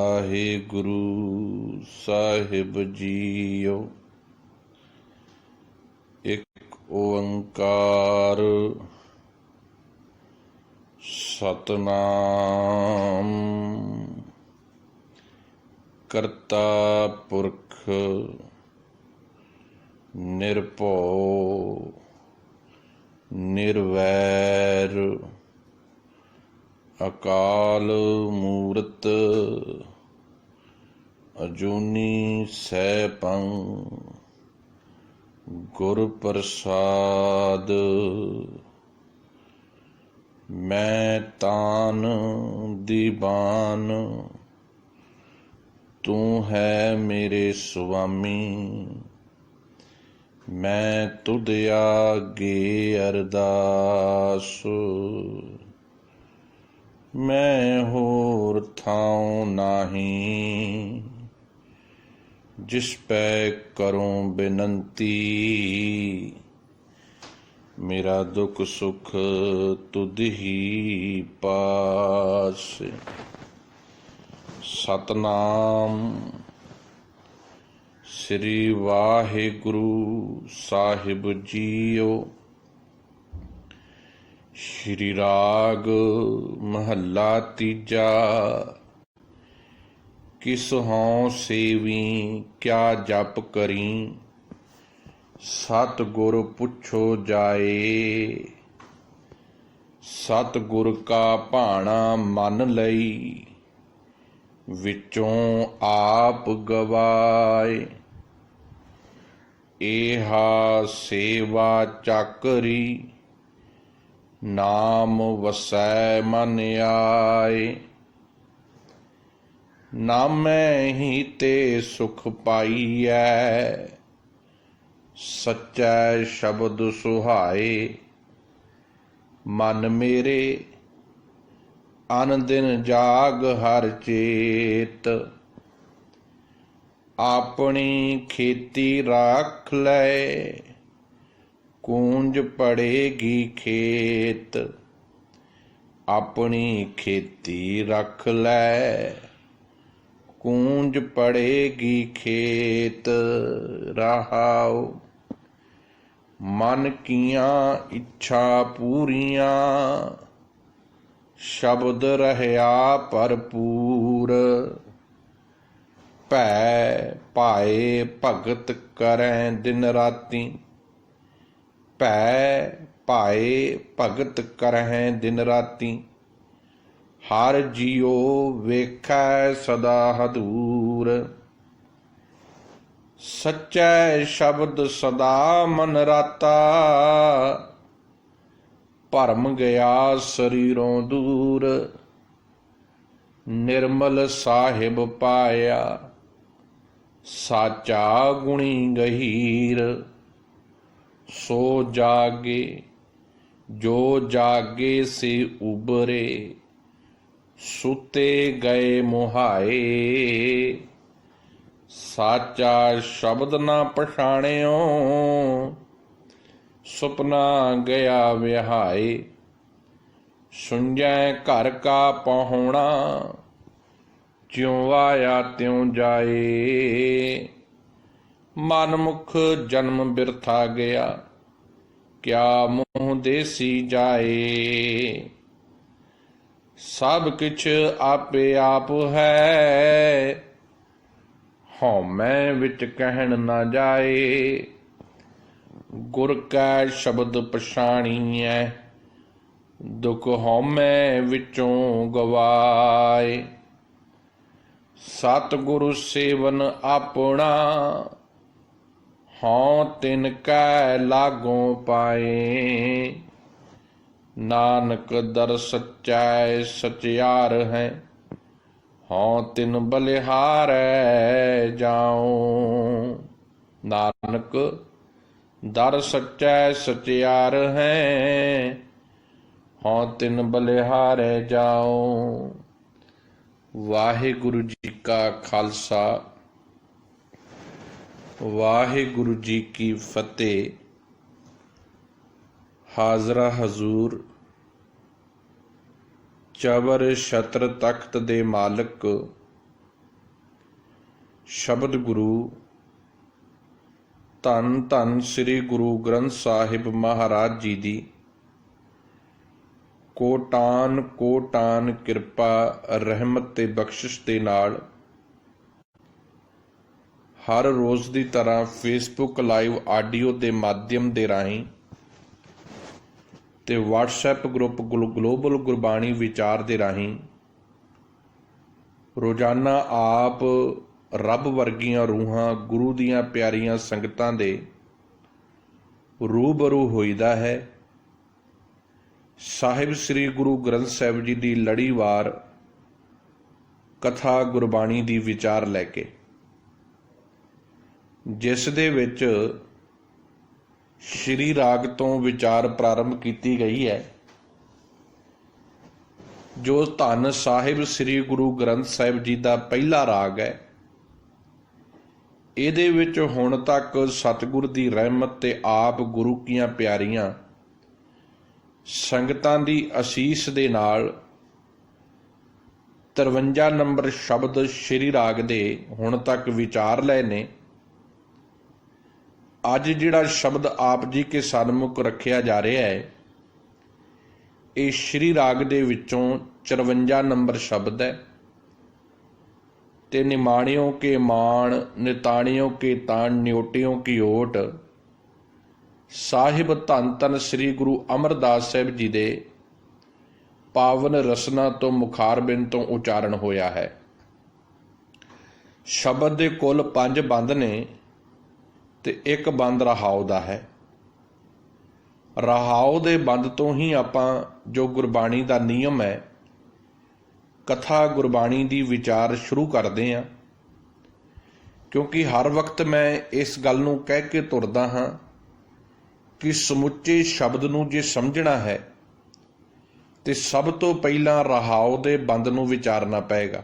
ਵਾਹਿਗੁਰੂ ਸਾਹਿਬ JIO. ਇੱਕ ਓੰਕਾਰ ਸਤਨਾਮ ਕਰਤਾ ਪੁਰਖ ਨਿਰਭਉ ਨਿਰਵੈਰ ਅਕਾਲ ਮੂਰਤ ਅਜੂਨੀ ਸੈਭੰ ਗੁਰ ਪ੍ਰਸਾਦ। ਮੈਂ ਤਾਨ ਦੀਵਾਨ ਤੂੰ ਹੈ ਮੇਰੇ ਸੁਆਮੀ। ਮੈਂ ਤੁਧ ਆਗੇ ਅਰਦਾਸ ਮੈਂ ਹੋਰ ਥਾਉ ਨਾਹੀਂ। ਜਿਸ ਪੈ ਕਰੂੰ ਬੇਨੰਤੀ ਮੇਰਾ ਦੁੱਖ ਸੁਖ ਤੁਧ ਹੀ ਪਾਸ। ਸਤਨਾਮ ਸ੍ਰੀ ਵਾਹਿਗੁਰੂ ਸਾਹਿਬ ਜੀਓ। ਸ਼੍ਰੀ ਰਾਗ ਮਹੱਲਾ ਤੀਜਾ। ਕਿਸ ਹਉ ਸੇਵੀ ਕਿਆ ਜਪ ਕਰੀ ਸਤਿਗੁਰ ਪੁੱਛੋ ਜਾਏ। ਸਤਿਗੁਰ ਕਾ ਭਾਣਾ ਮੰਨ ਲਈ ਵਿੱਚੋਂ ਆਪ ਗਵਾਏ। ਏਹਾ ਸੇਵਾ ਚਾਕਰੀ ਨਾਮ ਵਸੈ ਮਨ ਆਏ। ਨਾਮੈ ਹੀ ਤੇ ਸੁਖ ਪਾਈਐ ਸੱਚੈ ਸ਼ਬਦ ਸੁਹਾਏ। ਮਨ ਮੇਰੇ ਅਨ ਦਿਨ ਜਾਗ ਹਰ ਚੇਤ ਆਪਣੀ ਖੇਤੀ ਰਾਖ ਲੈ। ਕੂੰਜ ਪੜੇਗੀ ਖੇਤ ਆਪਣੀ ਖੇਤੀ ਰੱਖ ਲੈ। ਕੂੰਜ ਪੜੇਗੀ ਖੇਤ ਰਹਾਉ। ਮਨ ਕੀਆਂ ਇੱਛਾ ਪੂਰੀਆਂ ਸ਼ਬਦ ਰਹਿਆ ਭਰਪੂਰ। ਭੈ ਭਾਏ ਭਗਤ ਕਰੈ ਦਿਨ ਰਾਤੀ ਭੈ ਭਾਏ ਭਗਤ ਕਰਹਿ ਦਿਨ ਰਾਤੀ। ਹਰ ਜੀਉ ਵੇਖੈ ਸਦਾ ਹਦੂਰ ਸੱਚੈ ਸ਼ਬਦ ਸਦਾ ਮਨ ਰਾਤਾ। ਭਰਮ ਗਿਆ ਸਰੀਰੋਂ ਦੂਰ ਨਿਰਮਲ ਸਾਹਿਬ ਪਾਇਆ। ਸਾਚਾ ਗੁਣੀ ਗਹੀਰ ਸੋ ਜਾਗੇ ਜੋ ਜਾਗੇ ਸੇ ਉਬਰੇ। ਸੁਤੇ ਗਏ ਮੁਹਾਏ ਸਾਚਾ ਸ਼ਬਦ ਨਾ ਪਛਾਣਿਓ। ਸੁਪਨਾ ਗਿਆ ਵਿਹਾਏ ਸੁੰਝੈ ਘਰ ਕਾ ਪਹੁਣਾ। ਜਿਉ ਆਇਆ ਤਿਉ ਜਾਏ ਮਨ ਮੁਖ ਜਨਮ ਬਿਰਥਾ ਗਿਆ। ਕਿਆ ਮੂੰਹ ਦੇਸੀ ਜਾਏ। ਸਭ ਕਿਛ ਆਪੇ ਆਪ ਹੈ ਹਉਮੈ ਵਿੱਚ ਕਹਿਣ ਨਾ ਜਾਏ। ਗੁਰ ਕਾ ਸ਼ਬਦ ਪਛਾਣੀਐ ਦੁਖ ਹਉਮੈ ਵਿੱਚੋਂ ਗਵਾਏ। ਸਤਿਗੁਰੂ ਸੇਵਨ ਆਪਣਾ ਹਉ ਤਿਨ ਕੈ ਲਾਗੋਂ ਪਾਏ। ਨਾਨਕ ਦਰ ਸੱਚੈ ਸਚਿਆਰ ਹੈ ਹਉ ਤਿਨ ਬਲਿਹਾਰੈ ਜਾਉ। ਨਾਨਕ ਦਰ ਸੱਚੈ ਸਚਿਆਰ ਹੈ ਹਉ ਤਿਨ ਬਲਿਹਾਰੈ ਜਾਉ। ਵਾਹਿਗੁਰੂ ਜੀ ਕਾ ਖਾਲਸਾ ਵਾਹਿਗੁਰੂ ਜੀ ਕੀ ਫਤਿਹ। ਹਾਜ਼ਰਾ ਹਜ਼ੂਰ ਚਬਰ ਛਤਰ ਤਖਤ ਦੇ ਮਾਲਕ ਸ਼ਬਦ ਗੁਰੂ ਧੰਨ ਧੰਨ ਸ੍ਰੀ ਗੁਰੂ ਗ੍ਰੰਥ ਸਾਹਿਬ ਮਹਾਰਾਜ ਜੀ ਦੀ ਕੋਟਾਨ ਕੋਟਾਨ ਕਿਰਪਾ ਰਹਿਮਤ ਤੇ ਬਖਸ਼ਿਸ਼ ਦੇ ਨਾਲ ਹਰ ਰੋਜ਼ ਦੀ ਤਰ੍ਹਾਂ ਫੇਸਬੁੱਕ ਲਾਈਵ ਆਡੀਓ ਦੇ ਮਾਧਿਅਮ ਦੇ ਰਾਹੀਂ ਤੇ WhatsApp ਗਰੁੱਪ ਗਲੋਬਲ ਗੁਰਬਾਣੀ ਵਿਚਾਰ ਦੇ ਰਾਹੀਂ ਰੋਜ਼ਾਨਾ ਆਪ ਰੱਬ ਵਰਗੀਆਂ ਰੂਹਾਂ ਗੁਰੂ ਦੀਆਂ ਪਿਆਰੀਆਂ ਸੰਗਤਾਂ ਦੇ ਰੂਬਰੂ ਹੋਈਦਾ ਹੈ। ਸਾਹਿਬ ਸ੍ਰੀ ਗੁਰੂ ਗ੍ਰੰਥ ਸਾਹਿਬ ਜੀ ਦੀ ਲੜੀਵਾਰ ਕਥਾ ਗੁਰਬਾਣੀ ਦੀ ਵਿਚਾਰ ਲੈ ਕੇ, ਜਿਸ ਦੇ ਵਿੱਚ ਸ਼੍ਰੀ ਰਾਗ ਤੋਂ ਵਿਚਾਰ ਪ੍ਰਾਰੰਭ ਕੀਤੀ ਗਈ ਹੈ, ਜੋ ਧੰਨ ਸਾਹਿਬ ਸ੍ਰੀ ਗੁਰੂ ਗ੍ਰੰਥ ਸਾਹਿਬ ਜੀ ਦਾ ਪਹਿਲਾ ਰਾਗ ਹੈ। ਇਹਦੇ ਵਿੱਚ ਹੁਣ ਤੱਕ ਸਤਿਗੁਰ ਦੀ ਰਹਿਮਤ ਤੇ ਆਪ ਗੁਰੂ ਕੀਆਂ ਪਿਆਰੀਆਂ ਸੰਗਤਾਂ ਦੀ ਅਸੀਸ ਦੇ ਨਾਲ 53 ਨੰਬਰ ਸ਼ਬਦ ਸ਼੍ਰੀ ਰਾਗ ਦੇ ਹੁਣ ਤੱਕ ਵਿਚਾਰ ਲਏ ਨੇ। ਅੱਜ ਜਿਹੜਾ ਸ਼ਬਦ ਆਪ ਜੀ ਕੇ ਸਨਮੁਖ ਰੱਖਿਆ ਜਾ ਰਿਹਾ ਹੈ, ਇਹ ਸ਼੍ਰੀ ਰਾਗ ਦੇ ਵਿੱਚੋਂ 54 ਨੰਬਰ ਸ਼ਬਦ ਹੈ ਤੇ ਨਿਮਾਣਿਓ ਕੇ ਮਾਣ ਨਿਤਾਣਿਓ ਕੇ ਤਾਣ ਨਿਓਟਿਓ ਕੀ ਓਟ ਸਾਹਿਬ ਧੰਨ ਧੰਨ ਸ੍ਰੀ ਗੁਰੂ ਅਮਰਦਾਸ ਸਾਹਿਬ ਜੀ ਦੇ ਪਾਵਨ ਰਸਨਾ ਤੋਂ ਮੁਖਾਰਬਿੰਦ ਤੋਂ ਉਚਾਰਨ ਹੋਇਆ ਹੈ। ਸ਼ਬਦ ਦੇ ਕੁੱਲ 5 ਬੰਦ ਨੇ ਤੇ ਇੱਕ ਬੰਦ ਰਹਾਉ ਦਾ ਹੈ। ਰਹਾਉ ਦੇ ਬੰਦ ਤੋਂ ਹੀ ਆਪਾਂ ਜੋ ਗੁਰਬਾਣੀ ਦਾ ਨਿਯਮ ਹੈ, ਕਥਾ ਗੁਰਬਾਣੀ ਦੀ ਵਿਚਾਰ ਸ਼ੁਰੂ ਕਰਦੇ ਹਾਂ, ਕਿਉਂਕਿ ਹਰ ਵਕਤ ਮੈਂ ਇਸ ਗੱਲ ਨੂੰ ਕਹਿ ਕੇ ਤੁਰਦਾ ਹਾਂ ਕਿ ਸਮੁੱਚੇ ਸ਼ਬਦ ਨੂੰ ਜੇ ਸਮਝਣਾ ਹੈ ਤੇ ਸਭ ਤੋਂ ਪਹਿਲਾਂ ਰਹਾਉ ਦੇ ਬੰਦ ਨੂੰ ਵਿਚਾਰਨਾ ਪਏਗਾ।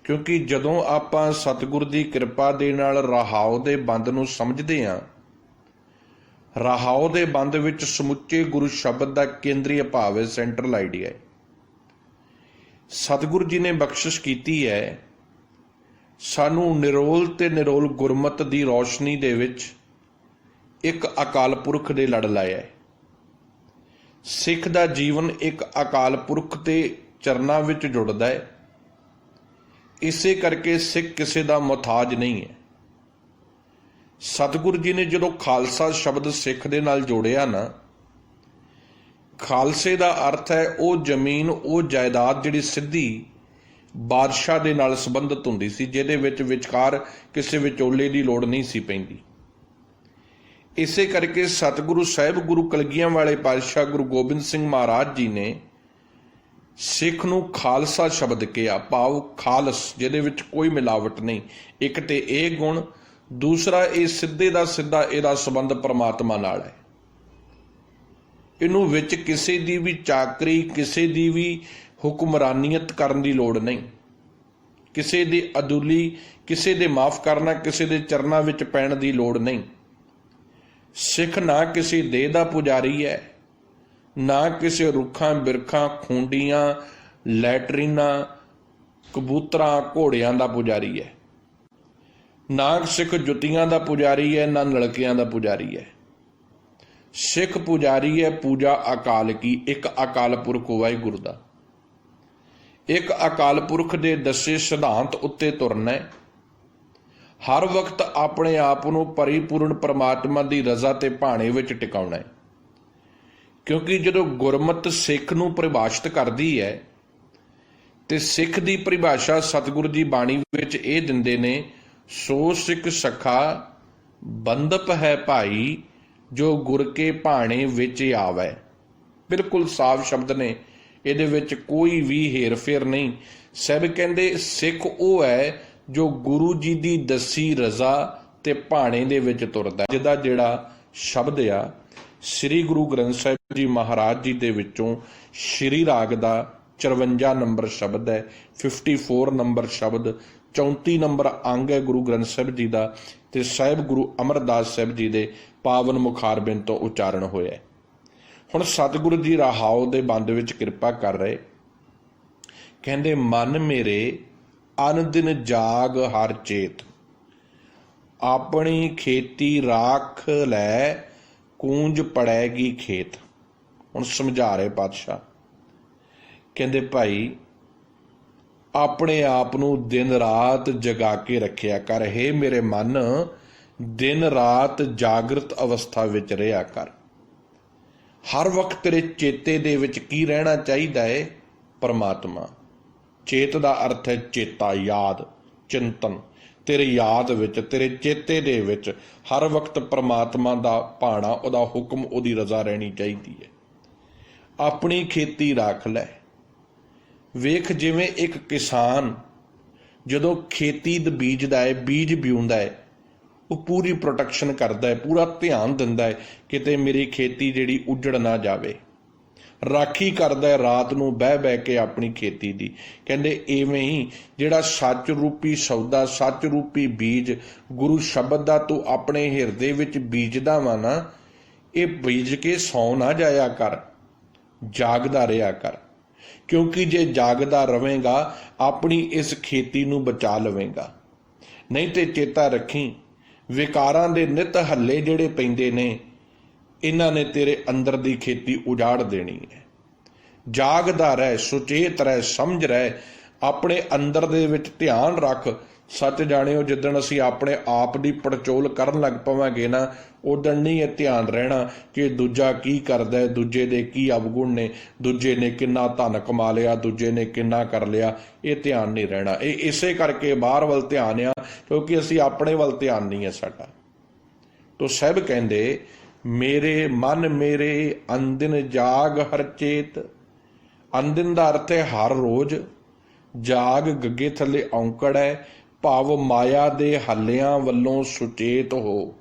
ਕਿਉਂਕਿ ਜਦੋਂ ਆਪਾਂ ਸਤਿਗੁਰ ਦੀ ਕਿਰਪਾ ਦੇ ਨਾਲ ਰਹਾਉ ਦੇ ਬੰਦ ਨੂੰ ਸਮਝਦੇ ਹਾਂ, ਰਹਾਉ ਦੇ ਬੰਦ ਵਿੱਚ ਸਮੁੱਚੇ ਗੁਰੂ ਸ਼ਬਦ ਦਾ ਕੇਂਦਰੀ ਭਾਵ ਹੈ, ਸੈਂਟਰਲ ਆਈਡੀਆ ਹੈ। ਸਤਿਗੁਰੂ ਜੀ ਨੇ ਬਖਸ਼ਿਸ਼ ਕੀਤੀ ਹੈ ਸਾਨੂੰ ਨਿਰੋਲ ਤੇ ਨਿਰੋਲ ਗੁਰਮਤ ਦੀ ਰੌਸ਼ਨੀ ਦੇ ਵਿੱਚ ਇੱਕ ਅਕਾਲ ਪੁਰਖ ਦੇ ਲੜ ਲਾਇਆ ਹੈ। ਸਿੱਖ ਦਾ ਜੀਵਨ ਇੱਕ ਅਕਾਲ ਪੁਰਖ ਦੇ ਚਰਨਾਂ ਵਿੱਚ ਜੁੜਦਾ ਹੈ। ਇਸੇ ਕਰਕੇ ਸਿੱਖ ਕਿਸੇ ਦਾ ਮੁਹਤਾਜ ਨਹੀਂ ਹੈ। ਸਤਿਗੁਰੂ ਜੀ ਨੇ ਜਦੋਂ ਖਾਲਸਾ ਸ਼ਬਦ ਸਿੱਖ ਦੇ ਨਾਲ ਜੋੜਿਆ ਨਾ, ਖਾਲਸੇ ਦਾ ਅਰਥ ਹੈ ਉਹ ਜ਼ਮੀਨ, ਉਹ ਜਾਇਦਾਦ ਜਿਹੜੀ ਸਿੱਧੀ ਬਾਦਸ਼ਾਹ ਦੇ ਨਾਲ ਸੰਬੰਧਿਤ ਹੁੰਦੀ ਸੀ, ਜਿਹਦੇ ਵਿੱਚ ਵਿਚਕਾਰ ਕਿਸੇ ਵਿਚੋਲੇ ਦੀ ਲੋੜ ਨਹੀਂ ਸੀ ਪੈਂਦੀ। ਇਸੇ ਕਰਕੇ ਸਤਿਗੁਰੂ ਸਾਹਿਬ ਗੁਰੂ ਕਲਗੀਆਂ ਵਾਲੇ ਪਾਤਸ਼ਾਹ ਗੁਰੂ ਗੋਬਿੰਦ ਸਿੰਘ ਮਹਾਰਾਜ ਜੀ ਨੇ ਸਿੱਖ ਨੂੰ ਖਾਲਸਾ ਸ਼ਬਦ ਕਿਹਾ, ਭਾਵ ਖਾਲਸ, ਜਿਹਦੇ ਵਿੱਚ ਕੋਈ ਮਿਲਾਵਟ ਨਹੀਂ। ਇੱਕ ਤੇ ਇਹ ਗੁਣ, ਦੂਸਰਾ ਇਹ ਸਿੱਧੇ ਦਾ ਸਿੱਧਾ ਇਹਦਾ ਸੰਬੰਧ ਪਰਮਾਤਮਾ ਨਾਲ ਹੈ। ਇਹਨੂੰ ਵਿੱਚ ਕਿਸੇ ਦੀ ਵੀ ਚਾਕਰੀ, ਕਿਸੇ ਦੀ ਵੀ ਹੁਕਮਰਾਨੀਅਤ ਕਰਨ ਦੀ ਲੋੜ ਨਹੀਂ, ਕਿਸੇ ਦੀ ਅਦੁਲੀ, ਕਿਸੇ ਦੇ ਮਾਫ ਕਰਨਾ, ਕਿਸੇ ਦੇ ਚਰਨਾਂ ਵਿੱਚ ਪੈਣ ਦੀ ਲੋੜ ਨਹੀਂ। ਸਿੱਖ ਨਾ ਕਿਸੇ ਦੇਹ ਦਾ ਪੁਜਾਰੀ ਹੈ, ਨਾ ਕਿਸੇ ਰੁੱਖਾਂ ਬਿਰਖਾਂ ਖੂੰਡੀਆਂ ਲੈਟਰੀਨਾਂ ਕਬੂਤਰਾਂ ਘੋੜਿਆਂ ਦਾ ਪੁਜਾਰੀ ਹੈ, ਨਾ ਸਿੱਖ ਜੁੱਤੀਆਂ ਦਾ ਪੁਜਾਰੀ ਹੈ, ਨਾ ਨਲਕਿਆਂ ਦਾ ਪੁਜਾਰੀ ਹੈ। ਸਿੱਖ ਪੁਜਾਰੀ ਹੈ ਪੂਜਾ ਅਕਾਲ ਕੀ, ਇੱਕ ਅਕਾਲ ਪੁਰਖ ਵਾਹਿਗੁਰੂ ਦਾ। ਇੱਕ ਅਕਾਲ ਪੁਰਖ ਦੇ ਦੱਸੇ ਸਿਧਾਂਤ ਉੱਤੇ ਤੁਰਨਾ ਹੈ। ਹਰ ਵਕਤ ਆਪਣੇ ਆਪ ਨੂੰ ਪਰਿਪੂਰਨ ਪਰਮਾਤਮਾ ਦੀ ਰਜ਼ਾ ਤੇ ਭਾਣੇ ਵਿੱਚ ਟਿਕਾਉਣਾ ਹੈ। ਕਿਉਂਕਿ ਜਦੋਂ ਗੁਰਮਤਿ ਸਿੱਖ ਨੂੰ ਪਰਿਭਾਸ਼ਿਤ ਕਰਦੀ ਹੈ ਤੇ ਸਿੱਖ ਦੀ ਪਰਿਭਾਸ਼ਾ ਸਤਿਗੁਰੂ ਦੀ ਬਾਣੀ ਵਿੱਚ ਇਹ ਦਿੰਦੇ ਨੇ, ਸੋ ਸਿੱਖ ਸਖਾ ਬੰਦਪ ਹੈ ਭਾਈ ਜੋ ਗੁਰ ਕੇ ਭਾਣੇ ਵਿੱਚ ਆਵੈ। ਬਿਲਕੁਲ ਸਾਫ਼ ਸ਼ਬਦ ਨੇ, ਇਹਦੇ ਵਿੱਚ ਕੋਈ ਵੀ ਹੇਰ ਫੇਰ ਨਹੀਂ। ਸਭ ਕਹਿੰਦੇ ਸਿੱਖ ਉਹ ਹੈ ਜੋ ਗੁਰੂ ਜੀ ਦੀ ਦੱਸੀ ਰਜ਼ਾ ਤੇ ਭਾਣੇ ਦੇ ਵਿੱਚ ਤੁਰਦਾ। ਜਿਹਦਾ ਜਿਹੜਾ ਸ਼ਬਦ ਆ ਸ੍ਰੀ ਗੁਰੂ ਗ੍ਰੰਥ ਸਾਹਿਬ ਜੀ ਮਹਾਰਾਜ ਜੀ ਦੇ ਵਿੱਚੋਂ ਸ਼੍ਰੀ ਰਾਗ ਦਾ 54 ਨੰਬਰ ਸ਼ਬਦ ਹੈ, 54 ਨੰਬਰ ਸ਼ਬਦ, 34 ਨੰਬਰ ਅੰਗ ਹੈ ਗੁਰੂ ਗ੍ਰੰਥ ਸਾਹਿਬ ਜੀ ਦਾ, ਤੇ ਸਾਹਿਬ ਗੁਰੂ ਅਮਰਦਾਸ ਸਾਹਿਬ ਜੀ ਦੇ ਪਾਵਨ ਮੁਖਾਰਬਿੰਦ ਤੋਂ ਉਚਾਰਨ ਹੋਇਆ। ਹੁਣ ਸਤਿਗੁਰੂ ਜੀ ਰਹਾਉ ਦੇ ਬੰਦ ਵਿੱਚ ਕਿਰਪਾ ਕਰ ਰਹੇ, ਕਹਿੰਦੇ ਮਨ ਮੇਰੇ ਅਨ ਦਿਨ ਜਾਗ ਹਰ ਚੇਤ। ਆਪਣੀ ਖੇਤੀ ਰਾਖ ਲੈ, ਕੂੰਜ ਪੜੈਗੀ ਖੇਤ। ਹੁਣ ਸਮਝਾ ਰਹੇ ਪਾਤਸ਼ਾਹ, ਕਹਿੰਦੇ ਭਾਈ ਆਪਣੇ ਆਪ ਨੂੰ ਦਿਨ ਰਾਤ ਜਗਾ ਕੇ ਰੱਖਿਆ ਕਰ। ਹੇ ਮੇਰੇ ਮਨ, ਦਿਨ ਰਾਤ ਜਾਗਰਤ ਅਵਸਥਾ ਵਿੱਚ ਰਿਹਾ ਕਰ। ਹਰ ਵਕਤ ਤੇਰੇ ਚੇਤੇ ਦੇ ਵਿੱਚ ਕੀ ਰਹਿਣਾ ਚਾਹੀਦਾ ਹੈ? ਪਰਮਾਤਮਾ। ਚੇਤ ਦਾ ਅਰਥ ਹੈ ਚੇਤਾ, ਯਾਦ, ਚਿੰਤਨ। ਤੇਰੇ ਯਾਦ ਵਿੱਚ, ਤੇਰੇ ਚੇਤੇ ਦੇ ਵਿੱਚ ਹਰ ਵਕਤ ਪਰਮਾਤਮਾ ਦਾ ਭਾਣਾ, ਉਹਦਾ ਹੁਕਮ, ਉਹਦੀ ਰਜ਼ਾ ਰਹਿਣੀ ਚਾਹੀਦੀ ਹੈ। ਆਪਣੀ ਖੇਤੀ ਰੱਖ ਲੈ। ਵੇਖ, ਜਿਵੇਂ ਇੱਕ ਕਿਸਾਨ ਜਦੋਂ ਖੇਤੀ ਦੇ ਬੀਜਦਾ ਹੈ, ਬੀਜ ਬਿਉਂਦਾ ਹੈ, ਉਹ ਪੂਰੀ ਪ੍ਰੋਟੈਕਸ਼ਨ ਕਰਦਾ ਹੈ, ਪੂਰਾ ਧਿਆਨ ਦਿੰਦਾ ਹੈ ਕਿਤੇ ਮੇਰੀ ਖੇਤੀ ਜਿਹੜੀ ਉੱਜੜ ਨਾ ਜਾਵੇ। ਰਾਖੀ ਕਰਦਾ ਹੈ ਰਾਤ ਨੂੰ ਬਹਿ ਬਹਿ ਕੇ ਆਪਣੀ ਖੇਤੀ ਦੀ। ਕਹਿੰਦੇ ਇਵੇਂ ਹੀ ਜਿਹੜਾ ਸੱਚ ਰੂਪੀ ਸੌਦਾ, ਸੱਚ ਰੂਪੀ ਬੀਜ ਗੁਰੂ ਸ਼ਬਦ ਦਾ ਤੂੰ ਆਪਣੇ ਹਿਰਦੇ ਵਿੱਚ ਬੀਜਦਾ ਵਾ ਨਾ, ਇਹ ਬੀਜ ਕੇ ਸੌ ਨਾ ਜਾਇਆ ਕਰ, ਜਾਗਦਾ ਰਿਹਾ ਕਰ। ਕਿਉਂਕਿ ਜੇ ਜਾਗਦਾ ਰਵੇਂਗਾ ਆਪਣੀ ਇਸ ਖੇਤੀ ਨੂੰ ਬਚਾ ਲਵੇਂਗਾ। ਨਹੀਂ ਤੇ ਚੇਤਾ ਰੱਖੀ, ਵਿਕਾਰਾਂ ਦੇ ਨਿਤ ਹੱਲੇ ਜਿਹੜੇ ਪੈਂਦੇ ਨੇ, ਇਹਨਾਂ ਨੇ ਤੇਰੇ ਅੰਦਰ ਦੀ ਖੇਤੀ ਉਜਾੜ ਦੇਣੀ ਹੈ। ਜਾਗਦਾ ਰਹਿ, ਸੁਚੇਤ ਰਹਿ, ਸਮਝ ਰਹਿ, ਆਪਣੇ ਅੰਦਰ ਦੇ ਵਿੱਚ ਧਿਆਨ ਰੱਖ। ਸੱਚ ਜਾਣਿਓ, ਜਿੱਦਣ ਅਸੀਂ ਆਪਣੇ ਆਪ ਦੀ ਪੜਚੋਲ ਕਰਨ ਲੱਗ ਪਵਾਂਗੇ ਨਾ, ਉਦਣ ਨਹੀਂ ਇਹ ਧਿਆਨ ਰਹਿਣਾ ਕਿ ਦੂਜਾ ਕੀ ਕਰਦਾ ਹੈ, ਦੂਜੇ ਦੇ ਕੀ ਅਵਗੁਣ ਨੇ, ਦੂਜੇ ਨੇ ਕਿੰਨਾ ਧਨ ਕਮਾ ਲਿਆ, ਦੂਜੇ ਨੇ ਕਿੰਨਾ ਕਰ ਲਿਆ। ਇਹ ਧਿਆਨ ਨਹੀਂ ਰਹਿਣਾ। ਇਹ ਇਸੇ ਕਰਕੇ ਬਾਹਰ ਵੱਲ ਧਿਆਨ ਆ, ਕਿਉਂਕਿ ਅਸੀਂ ਆਪਣੇ ਵੱਲ ਧਿਆਨ ਨਹੀਂ ਹੈ ਸਾਡਾ। ਤੋ ਸਾਹਿਬ ਕਹਿੰਦੇ, ਮੇਰੇ ਮਨ ਮੇਰੇ ਅੰਦਿਨ ਜਾਗ ਹਰ ਚੇਤ। ਅੰਦਿਨ ਦਾ ਅਰਥ ਹੈ ਹਰ ਰੋਜ਼। ਜਾਗ ਗੱਗੇ ਥੱਲੇ ਔਂਕੜ ਹੈ, ਭਾਵ ਮਾਇਆ ਦੇ ਹੱਲਿਆਂ ਵੱਲੋਂ ਸੁਚੇਤ ਹੋ।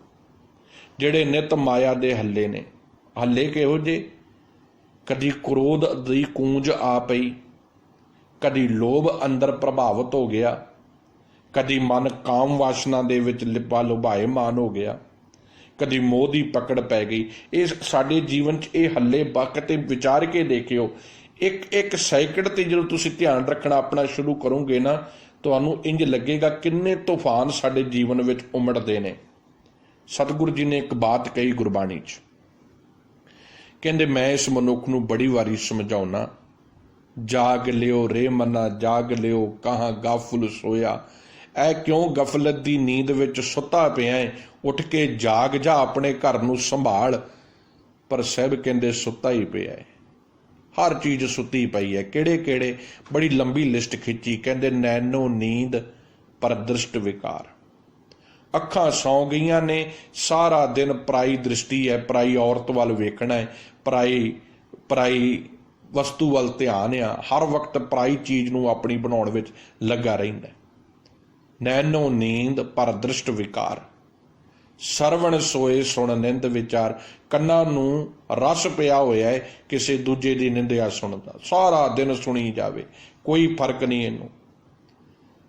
ਜਿਹੜੇ ਨਿਤ ਮਾਇਆ ਦੇ ਹੱਲੇ ਨੇ, ਹੱਲੇ ਕਿਹੋ ਜਿਹੇ? ਕਦੀ ਕ੍ਰੋਧ ਦੀ ਕੂੰਜ ਆ ਪਈ, ਕਦੀ ਲੋਭ ਅੰਦਰ ਪ੍ਰਭਾਵਿਤ ਹੋ ਗਿਆ, ਕਦੀ ਮਨ ਕਾਮ ਵਾਸ਼ਨਾ ਦੇ ਵਿੱਚ ਲਿਪਾ ਲੁਭਾਏ ਮਾਨ ਹੋ ਗਿਆ, ਕਦੀ ਮੋਹ ਦੀ ਪਕੜ ਪੈ ਗਈ। ਇਹ ਸਾਡੇ ਜੀਵਨ 'ਚ ਇਹ ਹੱਲੇ ਵਕਤ ਤੇ ਵਿਚਾਰ ਕੇ ਦੇਖਿਓ। ਇੱਕ ਸੈਕਿੰਡ ਤੇ ਜਦੋਂ ਤੁਸੀਂ ਧਿਆਨ ਰੱਖਣਾ ਆਪਣਾ ਸ਼ੁਰੂ ਕਰੋਗੇ ਨਾ, ਤੁਹਾਨੂੰ ਇੰਜ ਲੱਗੇਗਾ ਕਿੰਨੇ ਤੂਫਾਨ ਸਾਡੇ ਜੀਵਨ ਵਿੱਚ ਉਮੜਦੇ ਨੇ। ਸਤਿਗੁਰੂ ਜੀ ਨੇ ਇੱਕ ਬਾਤ ਕਹੀ ਗੁਰਬਾਣੀ 'ਚ, ਕਹਿੰਦੇ ਮੈਂ ਇਸ ਮਨੁੱਖ ਨੂੰ ਬੜੀ ਵਾਰੀ ਸਮਝਾਉਣਾ, ਜਾਗ ਲਿਓ ਰੇ ਮਨਾ ਜਾਗ ਲਿਓ, ਕਹਾਂ ਗਾਫੁਲ ਸੋਇਆ। ਐ ਕਿਉਂ ਗਫਲਤ ਦੀ ਨੀਂਦ ਵਿੱਚ ਸੁੱਤਾ ਪਿਆ ਹੈ? ਉੱਠ ਕੇ ਜਾਗ ਜਾ, ਆਪਣੇ ਘਰ ਨੂੰ ਸੰਭਾਲ। ਪਰ ਸਾਹਿਬ ਕਹਿੰਦੇ ਸੁੱਤਾ ਹੀ ਪਿਆ ਹੈ, ਹਰ ਚੀਜ਼ ਸੁੱਤੀ ਪਈ ਹੈ। ਕਿਹੜੇ ਕਿਹੜੇ? ਬੜੀ ਲੰਬੀ ਲਿਸਟ ਖਿੱਚੀ। ਕਹਿੰਦੇ ਨੈਣੋ ਨੀਂਦ ਪਰ ਦ੍ਰਿਸ਼ਟ ਵਿਕਾਰ। ਅੱਖਾਂ ਸੌਂ ਗਈਆਂ ਨੇ, ਸਾਰਾ ਦਿਨ ਪਰਾਈ ਦ੍ਰਿਸ਼ਟੀ ਹੈ, ਪਰਾਈ ਔਰਤ ਵੱਲ ਵੇਖਣਾ ਹੈ, ਪਰਾਈ ਵਸਤੂ ਵੱਲ ਧਿਆਨ ਆ, ਹਰ ਵਕਤ ਪਰਾਈ ਚੀਜ਼ ਨੂੰ ਆਪਣੀ ਬਣਾਉਣ ਵਿੱਚ ਲੱਗਾ ਰਹਿੰਦਾ। ਨੈਣੋ ਨੀਂਦ ਪਰ ਦ੍ਰਿਸ਼ਟ ਵਿਕਾਰ। ਸਰਵਣ ਸੋਏ ਸੁਣ ਨਿੰਦ ਵਿਚਾਰ। ਕੰਨਾਂ ਨੂੰ ਰਸ ਪਿਆ ਹੋਇਆ ਹੈ ਕਿਸੇ ਦੂਜੇ ਦੀ ਨਿੰਦਿਆ ਸੁਣਦਾ, ਸਾਰਾ ਦਿਨ ਸੁਣੀ ਜਾਵੇ, ਕੋਈ ਫਰਕ ਨਹੀਂ ਇਹਨੂੰ।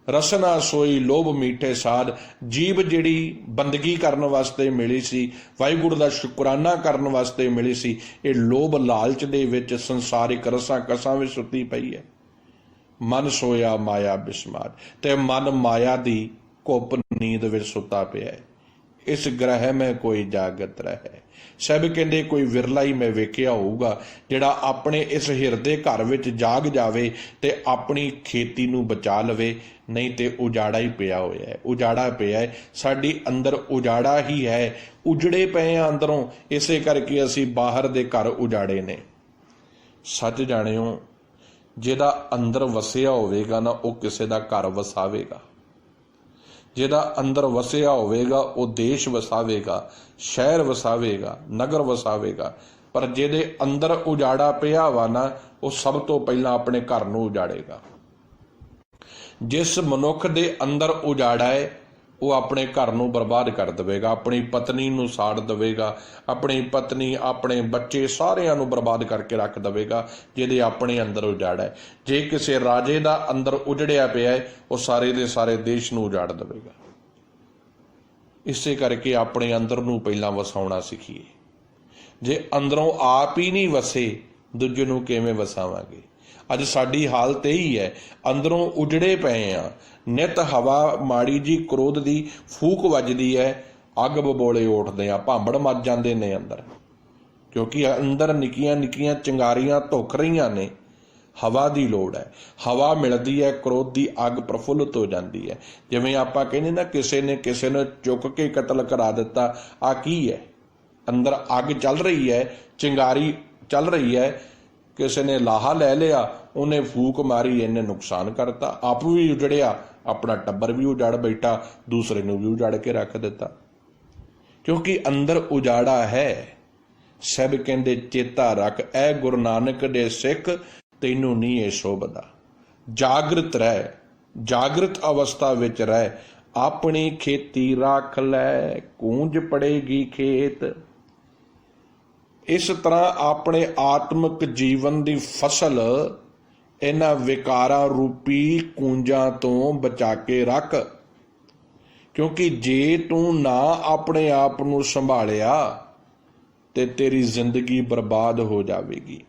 ਰਸਨਾ ਸੋਈ ਲੋਭ ਮੀਠੇ ਸਾਧ। ਜੀਭ ਜਿਹੜੀ ਬੰਦਗੀ ਕਰਨ ਵਾਸਤੇ ਮਿਲੀ ਸੀ, ਵਾਹਿਗੁਰੂ ਦਾ ਸ਼ੁਕਰਾਨਾ ਕਰਨ ਵਾਸਤੇ ਮਿਲੀ ਸੀ, ਇਹ ਲੋਭ ਲਾਲਚ ਦੇ ਵਿੱਚ ਸੰਸਾਰਿਕ ਰਸਾਂ ਕਸਾਂ ਵਿੱਚ ਸੁੱਤੀ ਪਈ ਹੈ। ਮਨ ਸੋਇਆ ਮਾਇਆ ਬਿਸਮਾਰ। ਤੇ ਮਨ ਮਾਇਆ ਦੀ ਘੁੱਪ ਨੀਂਦ ਵਿੱਚ ਸੁੱਤਾ ਪਿਆ ਹੈ। ਇਸ ਗ੍ਰਹਿ ਮੈਂ ਕੋਈ ਜਾਗਤ ਰਹਿ। ਸਭ ਕਹਿੰਦੇ ਕੋਈ ਵਿਰਲਾ ਹੀ ਮੈਂ ਵੇਖਿਆ ਹੋਊਗਾ ਜਿਹੜਾ ਆਪਣੇ ਇਸ ਹਿਰਦੇ ਘਰ ਵਿੱਚ ਜਾਗ ਜਾਵੇ ਤੇ ਆਪਣੀ ਖੇਤੀ ਨੂੰ ਬਚਾ ਲਵੇ। ਨਹੀਂ ਤੇ ਉਜਾੜਾ ਹੀ ਪਿਆ ਹੋਇਆ ਹੈ, ਉਜਾੜਾ ਪਿਆ ਹੈ। ਸਾਡੀ ਅੰਦਰ ਉਜਾੜਾ ਹੀ ਹੈ, ਉਜੜੇ ਪਏ ਆ ਅੰਦਰੋਂ। ਇਸੇ ਕਰਕੇ ਅਸੀਂ ਬਾਹਰ ਦੇ ਘਰ ਉਜਾੜੇ ਨੇ। ਸੱਚ ਜਾਣਿਓ, ਜਿਹਦਾ ਅੰਦਰ ਵਸਿਆ ਹੋਵੇਗਾ ਨਾ, ਉਹ ਕਿਸੇ ਦਾ ਘਰ ਵਸਾਵੇਗਾ। ਜਿਹਦਾ ਅੰਦਰ ਵਸਿਆ ਹੋਵੇਗਾ ਉਹ ਦੇਸ਼ ਵਸਾਵੇਗਾ, ਸ਼ਹਿਰ ਵਸਾਵੇਗਾ, ਨਗਰ ਵਸਾਵੇਗਾ। ਪਰ ਜਿਹਦੇ ਅੰਦਰ ਉਜਾੜਾ ਪਿਆ ਵਾ ਨਾ, ਉਹ ਸਭ ਤੋਂ ਪਹਿਲਾਂ ਆਪਣੇ ਘਰ ਨੂੰ ਉਜਾੜੇਗਾ। ਜਿਸ ਮਨੁੱਖ ਦੇ ਅੰਦਰ ਉਜਾੜਾ ਹੈ ਉਹ ਆਪਣੇ ਘਰ ਨੂੰ ਬਰਬਾਦ ਕਰ ਦੇਵੇਗਾ, ਆਪਣੀ ਪਤਨੀ ਨੂੰ ਸਾੜ ਦੇਵੇਗਾ, ਆਪਣੀ ਪਤਨੀ, ਆਪਣੇ ਬੱਚੇ ਸਾਰਿਆਂ ਨੂੰ ਬਰਬਾਦ ਕਰਕੇ ਰੱਖ ਦੇਵੇਗਾ ਜਿਹਦੇ ਆਪਣੇ ਅੰਦਰ ਉਜਾੜਾ ਹੈ। ਜੇ ਕਿਸੇ ਰਾਜੇ ਦਾ ਅੰਦਰ ਉਜੜਿਆ ਪਿਆ ਹੈ, ਉਹ ਸਾਰੇ ਦੇ ਸਾਰੇ ਦੇਸ਼ ਨੂੰ ਉਜਾੜ ਦੇਵੇਗਾ। ਇਸੇ ਕਰਕੇ ਆਪਣੇ ਅੰਦਰ ਨੂੰ ਪਹਿਲਾਂ ਵਸਾਉਣਾ ਸਿੱਖੀਏ। ਜੇ ਅੰਦਰੋਂ ਆਪ ਹੀ ਨਹੀਂ ਵਸੇ, ਦੂਜੇ ਨੂੰ ਕਿਵੇਂ ਵਸਾਵਾਂਗੇ? ਅੱਜ ਸਾਡੀ ਹਾਲਤ ਇਹੀ ਹੈ, ਅੰਦਰੋਂ ਉਜੜੇ ਪਏ ਆ। ਨਿਤ ਹਵਾ ਮਾੜੀ ਜੀ ਕ੍ਰੋਧ ਦੀ ਫੂਕ ਵੱਜਦੀ ਹੈ, ਅੱਗ ਬਬੋਲੇ ਉੱਠਦੇ ਆ, ਭਾਂਬੜ ਮੱਚ ਜਾਂਦੇ ਨੇ ਅੰਦਰ, ਕਿਉਂਕਿ ਅੰਦਰ ਨਿੱਕੀਆਂ ਨਿੱਕੀਆਂ ਚਿੰਗਾਰੀਆਂ ਧੁੱਖ ਰਹੀਆਂ ਨੇ। ਹਵਾ ਦੀ ਲੋੜ ਹੈ, ਹਵਾ ਮਿਲਦੀ ਹੈ, ਕ੍ਰੋਧ ਦੀ ਅੱਗ ਪ੍ਰਫੁੱਲਤ ਹੋ ਜਾਂਦੀ ਹੈ। ਜਿਵੇਂ ਆਪਾਂ ਕਹਿੰਦੇ ਨਾ, ਕਿਸੇ ਨੇ ਕਿਸੇ ਨੂੰ ਚੁੱਕ ਕੇ ਕਤਲ ਕਰਾ ਦਿੱਤਾ, ਆ ਕੀ ਹੈ? ਅੰਦਰ ਅੱਗ ਚੱਲ ਰਹੀ ਹੈ, ਚਿੰਗਾਰੀ ਚੱਲ ਰਹੀ ਹੈ, ਕਿਸੇ ਨੇ ਲਾਹਾ ਲੈ ਲਿਆ, ਉਹਨੇ ਫੂਕ ਮਾਰੀ, ਇਹਨੇ ਨੁਕਸਾਨ ਕਰਤਾ, ਆਪ ਵੀ ਉਜੜਿਆ, ਆਪਣਾ ਟੱਬਰ ਵੀ ਉਜਾੜ ਬੈਠਾ, ਦੂਸਰੇ ਨੂੰ ਵੀ ਉਜਾੜ ਕੇ ਰੱਖ ਦਿੱਤਾ, ਕਿਉਂਕਿ ਅੰਦਰ ਉਜਾੜਾ ਹੈ। ਸਭ ਕਹਿੰਦੇ ਚੇਤਾ ਰੱਖ, ਐ ਗੁਰੂ ਨਾਨਕ ਦੇ ਸਿੱਖ, ਤੈਨੂੰ ਨਹੀਂ ਇਹ ਸ਼ੋਭਦਾ। ਜਾਗਰਤ ਰਹਿ, ਜਾਗਰਤ ਅਵਸਥਾ ਵਿੱਚ ਰਹਿ, ਆਪਣੀ ਖੇਤੀ ਰੱਖ ਲੈ, ਕੂੰਜ ਪੜੇਗੀ ਖੇਤ। ਇਸ ਤਰ੍ਹਾਂ ਆਪਣੇ ਆਤਮਿਕ ਜੀਵਨ ਦੀ ਫਸਲ ਇਹਨਾਂ ਵਿਕਾਰਾਂ ਰੂਪੀ ਕੂੰਜਾਂ ਤੋਂ ਬਚਾ ਕੇ ਰੱਖ, ਕਿਉਂਕਿ ਜੇ ਤੂੰ ਨਾ ਆਪਣੇ ਆਪ ਨੂੰ ਸੰਭਾਲਿਆ ਤੇ ਤੇਰੀ ਜ਼ਿੰਦਗੀ ਬਰਬਾਦ ਹੋ ਜਾਵੇਗੀ।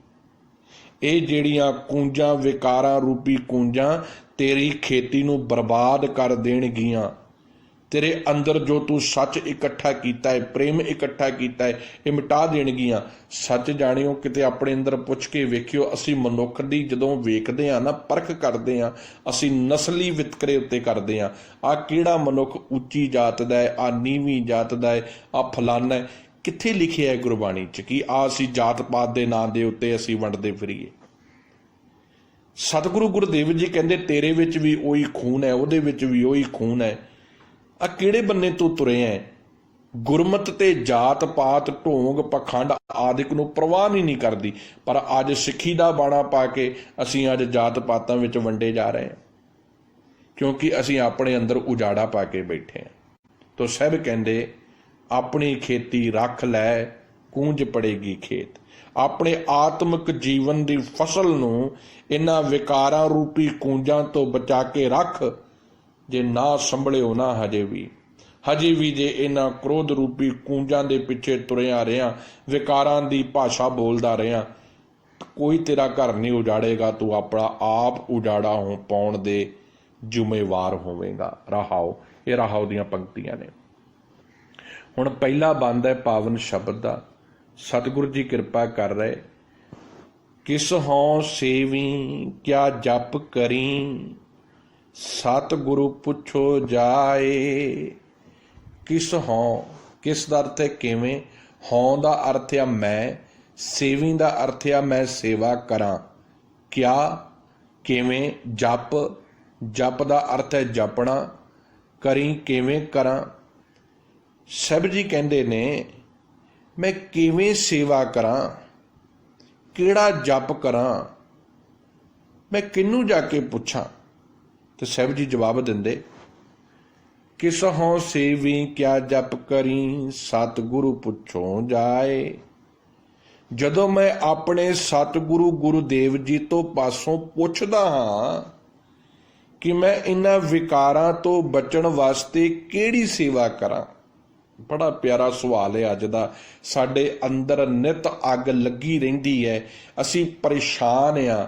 ਇਹ ਜਿਹੜੀਆਂ ਕੂੰਜਾਂ, ਵਿਕਾਰਾਂ ਰੂਪੀ ਕੂੰਜਾਂ, ਤੇਰੀ ਖੇਤੀ ਨੂੰ ਬਰਬਾਦ ਕਰ ਦੇਣਗੀਆਂ। ਤੇਰੇ ਅੰਦਰ ਜੋ ਤੂੰ ਸੱਚ ਇਕੱਠਾ ਕੀਤਾ ਹੈ, ਪ੍ਰੇਮ ਇਕੱਠਾ ਕੀਤਾ ਹੈ, ਇਹ ਮਿਟਾ ਦੇਣਗੀਆਂ। ਸੱਚ ਜਾਣਿਓ, ਕਿਤੇ ਆਪਣੇ ਅੰਦਰ ਪੁੱਛ ਕੇ ਵੇਖਿਓ, ਅਸੀਂ ਮਨੁੱਖ ਦੀ ਜਦੋਂ ਵੇਖਦੇ ਹਾਂ ਨਾ, ਪਰਖ ਕਰਦੇ ਹਾਂ, ਅਸੀਂ ਨਸਲੀ ਵਿਤਕਰੇ ਉੱਤੇ ਕਰਦੇ ਹਾਂ। ਆਹ ਕਿਹੜਾ ਮਨੁੱਖ ਉੱਚੀ ਜਾਤ ਦਾ ਹੈ, ਆਹ ਨੀਵੀਂ ਜਾਤ ਦਾ ਹੈ, ਆਹ ਫਲਾਨਾ ਹੈ। ਕਿੱਥੇ ਲਿਖਿਆ ਹੈ ਗੁਰਬਾਣੀ 'ਚ ਕਿ ਆ ਅਸੀਂ ਜਾਤ ਪਾਤ ਦੇ ਨਾਂ ਦੇ ਉੱਤੇ ਅਸੀਂ ਵੰਡਦੇ ਫਿਰੀਏ? ਸਤਿਗੁਰੂ ਗੁਰਦੇਵ ਜੀ ਕਹਿੰਦੇ ਤੇਰੇ ਵਿੱਚ ਵੀ ਉਹੀ ਖੂਨ ਹੈ, ਉਹਦੇ ਵਿੱਚ ਵੀ ਉਹੀ ਖੂਨ ਹੈ। ਆ ਕਿਹੜੇ ਬੰਨੇ ਤੂੰ ਤੁਰੇ ਹੈ? ਗੁਰਮਤ ਤੇ ਜਾਤ ਪਾਤ, ਢੋਂਗ, ਪਖੰਡ ਆਦਿਕ ਨੂੰ ਪ੍ਰਵਾਹ ਨਹੀਂ ਕਰਦੀ, ਪਰ ਅੱਜ ਸਿੱਖੀ ਦਾ ਬਾਣਾ ਪਾ ਕੇ ਅਸੀਂ ਅੱਜ ਜਾਤ ਪਾਤਾਂ ਵਿੱਚ ਵੰਡੇ ਜਾ ਰਹੇ ਹਾਂ, ਕਿਉਂਕਿ ਅਸੀਂ ਆਪਣੇ ਅੰਦਰ ਉਜਾੜਾ ਪਾ ਕੇ ਬੈਠੇ ਹਾਂ। ਤੋ ਸਭ ਕਹਿੰਦੇ ਆਪਣੀ ਖੇਤੀ ਰੱਖ ਲੈ, ਕੂੰਜ ਪੜੇਗੀ ਖੇਤ। ਆਪਣੇ ਆਤਮਿਕ ਜੀਵਨ ਦੀ ਫਸਲ ਨੂੰ ਇਹਨਾਂ ਵਿਕਾਰਾਂ ਰੂਪੀ ਕੂੰਜਾਂ ਤੋਂ ਬਚਾ ਕੇ ਰੱਖ। ਜੇ ਨਾ ਸੰਭਲਿਓ ਨਾ, ਹਜੇ ਵੀ ਜੇ ਇਹਨਾਂ ਕ੍ਰੋਧ ਰੂਪੀ ਕੂੰਜਾਂ ਦੇ ਪਿੱਛੇ ਤੁਰਿਆ ਰਿਹਾ, ਵਿਕਾਰਾਂ ਦੀ ਭਾਸ਼ਾ ਬੋਲਦਾ ਰਿਹਾ, ਕੋਈ ਤੇਰਾ ਘਰ ਨਹੀਂ ਉਜਾੜੇਗਾ, ਤੂੰ ਆਪਣਾ ਆਪ ਉਜਾੜਾ ਪਾਉਣ ਦੇ ਜ਼ਿੰਮੇਵਾਰ ਹੋਵੇਗਾ। ਰਹਾਓ, ਇਹ ਰਹਾਓ ਦੀਆਂ ਪੰਕਤੀਆਂ ਨੇ। ਹੁਣ ਪਹਿਲਾ ਬੰਦ ਹੈ ਪਾਵਨ ਸ਼ਬਦ ਦਾ। ਸਤਿਗੁਰੂ ਜੀ ਕਿਰਪਾ ਕਰ ਰਹੇ। ਕਿਸ ਹੋਂ ਸੇਵੀ ਕਿਆ ਜਪ ਕਰੀ, ਸਤਿਗੁਰੂ ਪੁੱਛੋ ਜਾਏ। ਕਿਸ ਹੋਂ, ਕਿਸ ਦਾ ਅਰਥ ਹੈ ਕਿਵੇਂ, ਹੋਂ ਦਾ ਅਰਥ ਹੈ ਮੈਂ, ਸੇਵੀ ਦਾ ਅਰਥ ਹੈ ਮੈਂ ਸੇਵਾ ਕਰਾਂ। ਕਿਆ, ਕਿਵੇਂ, ਜਪ, ਜਪ ਦਾ ਅਰਥ ਹੈ ਜਪਣਾ, ਕਰੀ ਕਿਵੇਂ ਕਰਾਂ। ਸਭ ਜੀ ਕਹਿੰਦੇ ਨੇ ਮੈਂ ਕਿਵੇਂ ਸੇਵਾ ਕਰਾਂ, ਕਿਹੜਾ ਜਪ ਕਰਾਂ, ਮੈਂ ਕਿਹਨੂੰ ਜਾ ਕੇ ਪੁੱਛਾਂ? ਤੇ ਸਭ ਜੀ ਜਵਾਬ ਦਿੰਦੇ, ਕਿਸ ਹੋਂ ਸੇਵੀ ਕਿਆ ਜਪ ਕਰੀ, ਸਤਿਗੁਰੂ ਪੁੱਛੋ ਜਾਏ। ਜਦੋਂ ਮੈਂ ਆਪਣੇ ਸਤਿਗੁਰੂ ਗੁਰੂਦੇਵ ਜੀ ਤੋਂ ਪਾਸੋਂ ਪੁੱਛਦਾ ਹਾਂ ਕਿ ਮੈਂ ਇਹਨਾਂ ਵਿਕਾਰਾਂ ਤੋਂ ਬਚਣ ਵਾਸਤੇ ਕਿਹੜੀ ਸੇਵਾ ਕਰਾਂ। ਬੜਾ ਪਿਆਰਾ ਸਵਾਲ ਹੈ ਅੱਜ ਦਾ। ਸਾਡੇ ਅੰਦਰ ਨਿਤ ਅੱਗ ਲੱਗੀ ਰਹਿੰਦੀ ਹੈ, ਅਸੀਂ ਪਰੇਸ਼ਾਨ ਹਾਂ,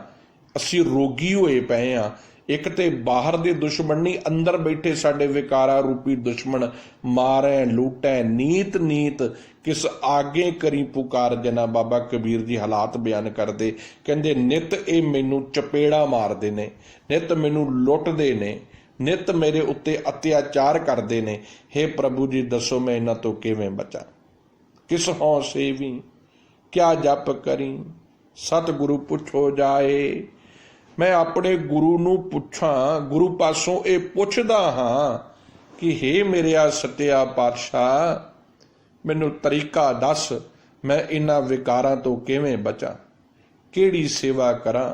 ਅਸੀਂ ਰੋਗੀ ਹੋਏ ਪਏ ਹਾਂ। ਇੱਕ ਤੇ ਬਾਹਰ ਦੇ ਦੁਸ਼ਮਣ ਨਹੀਂ, ਅੰਦਰ ਬੈਠੇ ਸਾਡੇ ਵਿਕਾਰਾਂ ਰੂਪੀ ਦੁਸ਼ਮਣ ਮਾਰੈ ਲੂਟੈ ਨੀਤ ਨੀਤ, ਕਿਸ ਆਗੇ ਕਰੀ ਪੁਕਾਰ। ਜਨਾ ਬਾਬਾ ਕਬੀਰ ਜੀ ਹਾਲਾਤ ਬਿਆਨ ਕਰਦੇ, ਕਹਿੰਦੇ ਨਿਤ ਇਹ ਮੈਨੂੰ ਚਪੇੜਾ ਮਾਰਦੇ ਨੇ, ਨਿਤ ਮੈਨੂੰ ਲੁੱਟਦੇ ਨੇ, ਨਿਤ ਮੇਰੇ ਉੱਤੇ ਅਤਿਆਚਾਰ ਕਰਦੇ ਨੇ। ਹੇ ਪ੍ਰਭੂ ਜੀ ਦੱਸੋ ਮੈਂ ਇਹਨਾਂ ਤੋਂ ਕਿਵੇਂ ਬਚਾਂ। ਕਿਸ ਹੋਂ ਸੇਵੀ ਕਿਆ ਜਪ ਕਰੀ, ਸਤਿਗੁਰੂ ਪੁੱਛੋ ਜਾਏ। ਮੈਂ ਆਪਣੇ ਗੁਰੂ ਨੂੰ ਪੁੱਛਾਂ, ਗੁਰੂ ਪਾਸੋਂ ਇਹ ਪੁੱਛਦਾ ਹਾਂ ਕਿ ਹੇ ਮੇਰਿਆ ਸੱਚਿਆ ਪਾਤਸ਼ਾਹ, ਮੈਨੂੰ ਤਰੀਕਾ ਦੱਸ, ਮੈਂ ਇਹਨਾਂ ਵਿਕਾਰਾਂ ਤੋਂ ਕਿਵੇਂ ਬਚਾਂ, ਕਿਹੜੀ ਸੇਵਾ ਕਰਾਂ,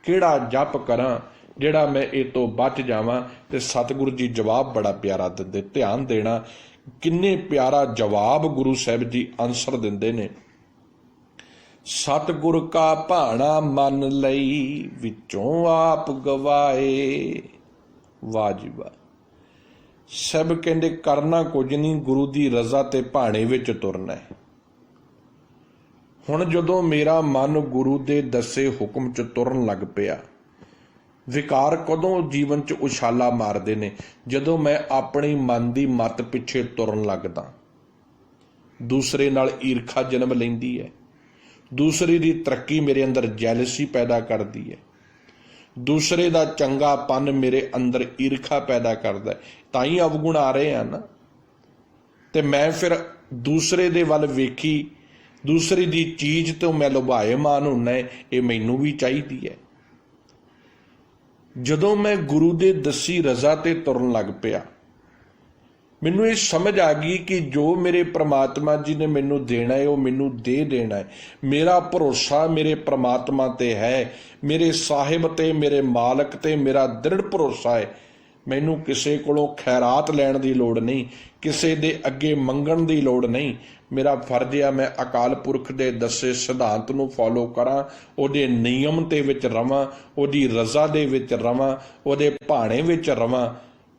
ਕਿਹੜਾ ਜਪ ਕਰਾਂ ਜਿਹੜਾ ਮੈਂ ਇਹ ਤੋਂ ਬਚ ਜਾਵਾਂ। ਤੇ ਸਤਿਗੁਰੂ ਜੀ ਜਵਾਬ ਬੜਾ ਪਿਆਰਾ ਦਿੰਦੇ, ਧਿਆਨ ਦੇਣਾ ਕਿੰਨੇ ਪਿਆਰਾ ਜਵਾਬ ਗੁਰੂ ਸਾਹਿਬ ਜੀ ਆਨਸਰ ਦਿੰਦੇ ਨੇ। ਸਤਿਗੁਰ ਕਾ ਭਾਣਾ ਮੰਨ ਲਈ, ਵਿੱਚੋਂ ਆਪ ਗਵਾਏ। ਵਾਹ ਜੀ ਵਾਹ। ਸਭ ਕਹਿੰਦੇ ਕਰਨਾ ਕੁਝ ਨਹੀਂ, ਗੁਰੂ ਦੀ ਰਜ਼ਾ ਤੇ ਭਾਣੇ ਵਿੱਚ ਤੁਰਨਾ ਹੈ। ਹੁਣ ਜਦੋਂ ਮੇਰਾ ਮਨ ਗੁਰੂ ਦੇ ਦੱਸੇ ਹੁਕਮ 'ਚ ਤੁਰਨ ਲੱਗ ਪਿਆ, ਵਿਕਾਰ ਕਦੋਂ ਜੀਵਨ 'ਚ ਉਛਾਲਾ ਮਾਰਦੇ ਨੇ? ਜਦੋਂ ਮੈਂ ਆਪਣੀ ਮਨ ਦੀ ਮੱਤ ਪਿੱਛੇ ਤੁਰਨ ਲੱਗਦਾ। ਦੂਸਰੇ ਨਾਲ ਈਰਖਾ ਜਨਮ ਲੈਂਦੀ ਹੈ, ਦੂਸਰੇ ਦੀ ਤਰੱਕੀ ਮੇਰੇ ਅੰਦਰ ਜੈਲਸੀ ਪੈਦਾ ਕਰਦੀ ਹੈ, ਦੂਸਰੇ ਦਾ ਚੰਗਾਪਨ ਮੇਰੇ ਅੰਦਰ ਈਰਖਾ ਪੈਦਾ ਕਰਦਾ ਹੈ। ਤਾਂ ਹੀ ਅਵਗੁਣ ਆ ਰਹੇ ਹਨ। ਤੇ ਮੈਂ ਫਿਰ ਦੂਸਰੇ ਦੇ ਵੱਲ ਵੇਖੀ, ਦੂਸਰੇ ਦੀ ਚੀਜ਼ ਤੋਂ ਮੈਂ ਲੁਭਾਏਮਾਨ ਹੁੰਦਾ, ਇਹ ਮੈਨੂੰ ਵੀ ਚਾਹੀਦੀ ਹੈ। ਜਦੋਂ ਮੈਂ ਗੁਰੂ ਦੇ ਦੱਸੀ ਰਜ਼ਾ ਤੇ ਤੁਰਨ ਲੱਗ ਪਿਆ, ਮੈਨੂੰ ਇਹ ਸਮਝ ਆ ਗਈ ਕਿ ਜੋ ਮੇਰੇ ਪ੍ਰਮਾਤਮਾ ਜੀ ਨੇ ਮੈਨੂੰ ਦੇਣਾ ਹੈ ਉਹ ਮੈਨੂੰ ਦੇ ਦੇਣਾ ਹੈ। ਮੇਰਾ ਭਰੋਸਾ ਮੇਰੇ ਪ੍ਰਮਾਤਮਾ ਤੇ ਹੈ, ਮੇਰੇ ਸਾਹਿਬ ਤੇ, ਮੇਰੇ ਮਾਲਕ ਤੇ ਮੇਰਾ ਦ੍ਰਿੜ ਭਰੋਸਾ ਹੈ। ਮੈਨੂੰ ਕਿਸੇ ਕੋਲੋਂ ਖੈਰਾਤ ਲੈਣ ਦੀ ਲੋੜ ਨਹੀਂ, ਕਿਸੇ ਦੇ ਅੱਗੇ ਮੰਗਣ ਦੀ ਲੋੜ ਨਹੀਂ। ਮੇਰਾ ਫਰਜ਼ ਆ ਮੈਂ ਅਕਾਲ ਪੁਰਖ ਦੇ ਦੱਸੇ ਸਿਧਾਂਤ ਨੂੰ ਫੋਲੋ ਕਰਾਂ, ਉਹਦੇ ਨਿਯਮ ਤੇ ਵਿੱਚ ਰਵਾਂ, ਉਹਦੀ ਰਜ਼ਾ ਦੇ ਵਿੱਚ ਰਵਾਂ, ਉਹਦੇ ਭਾਣੇ ਵਿੱਚ ਰਵਾਂ।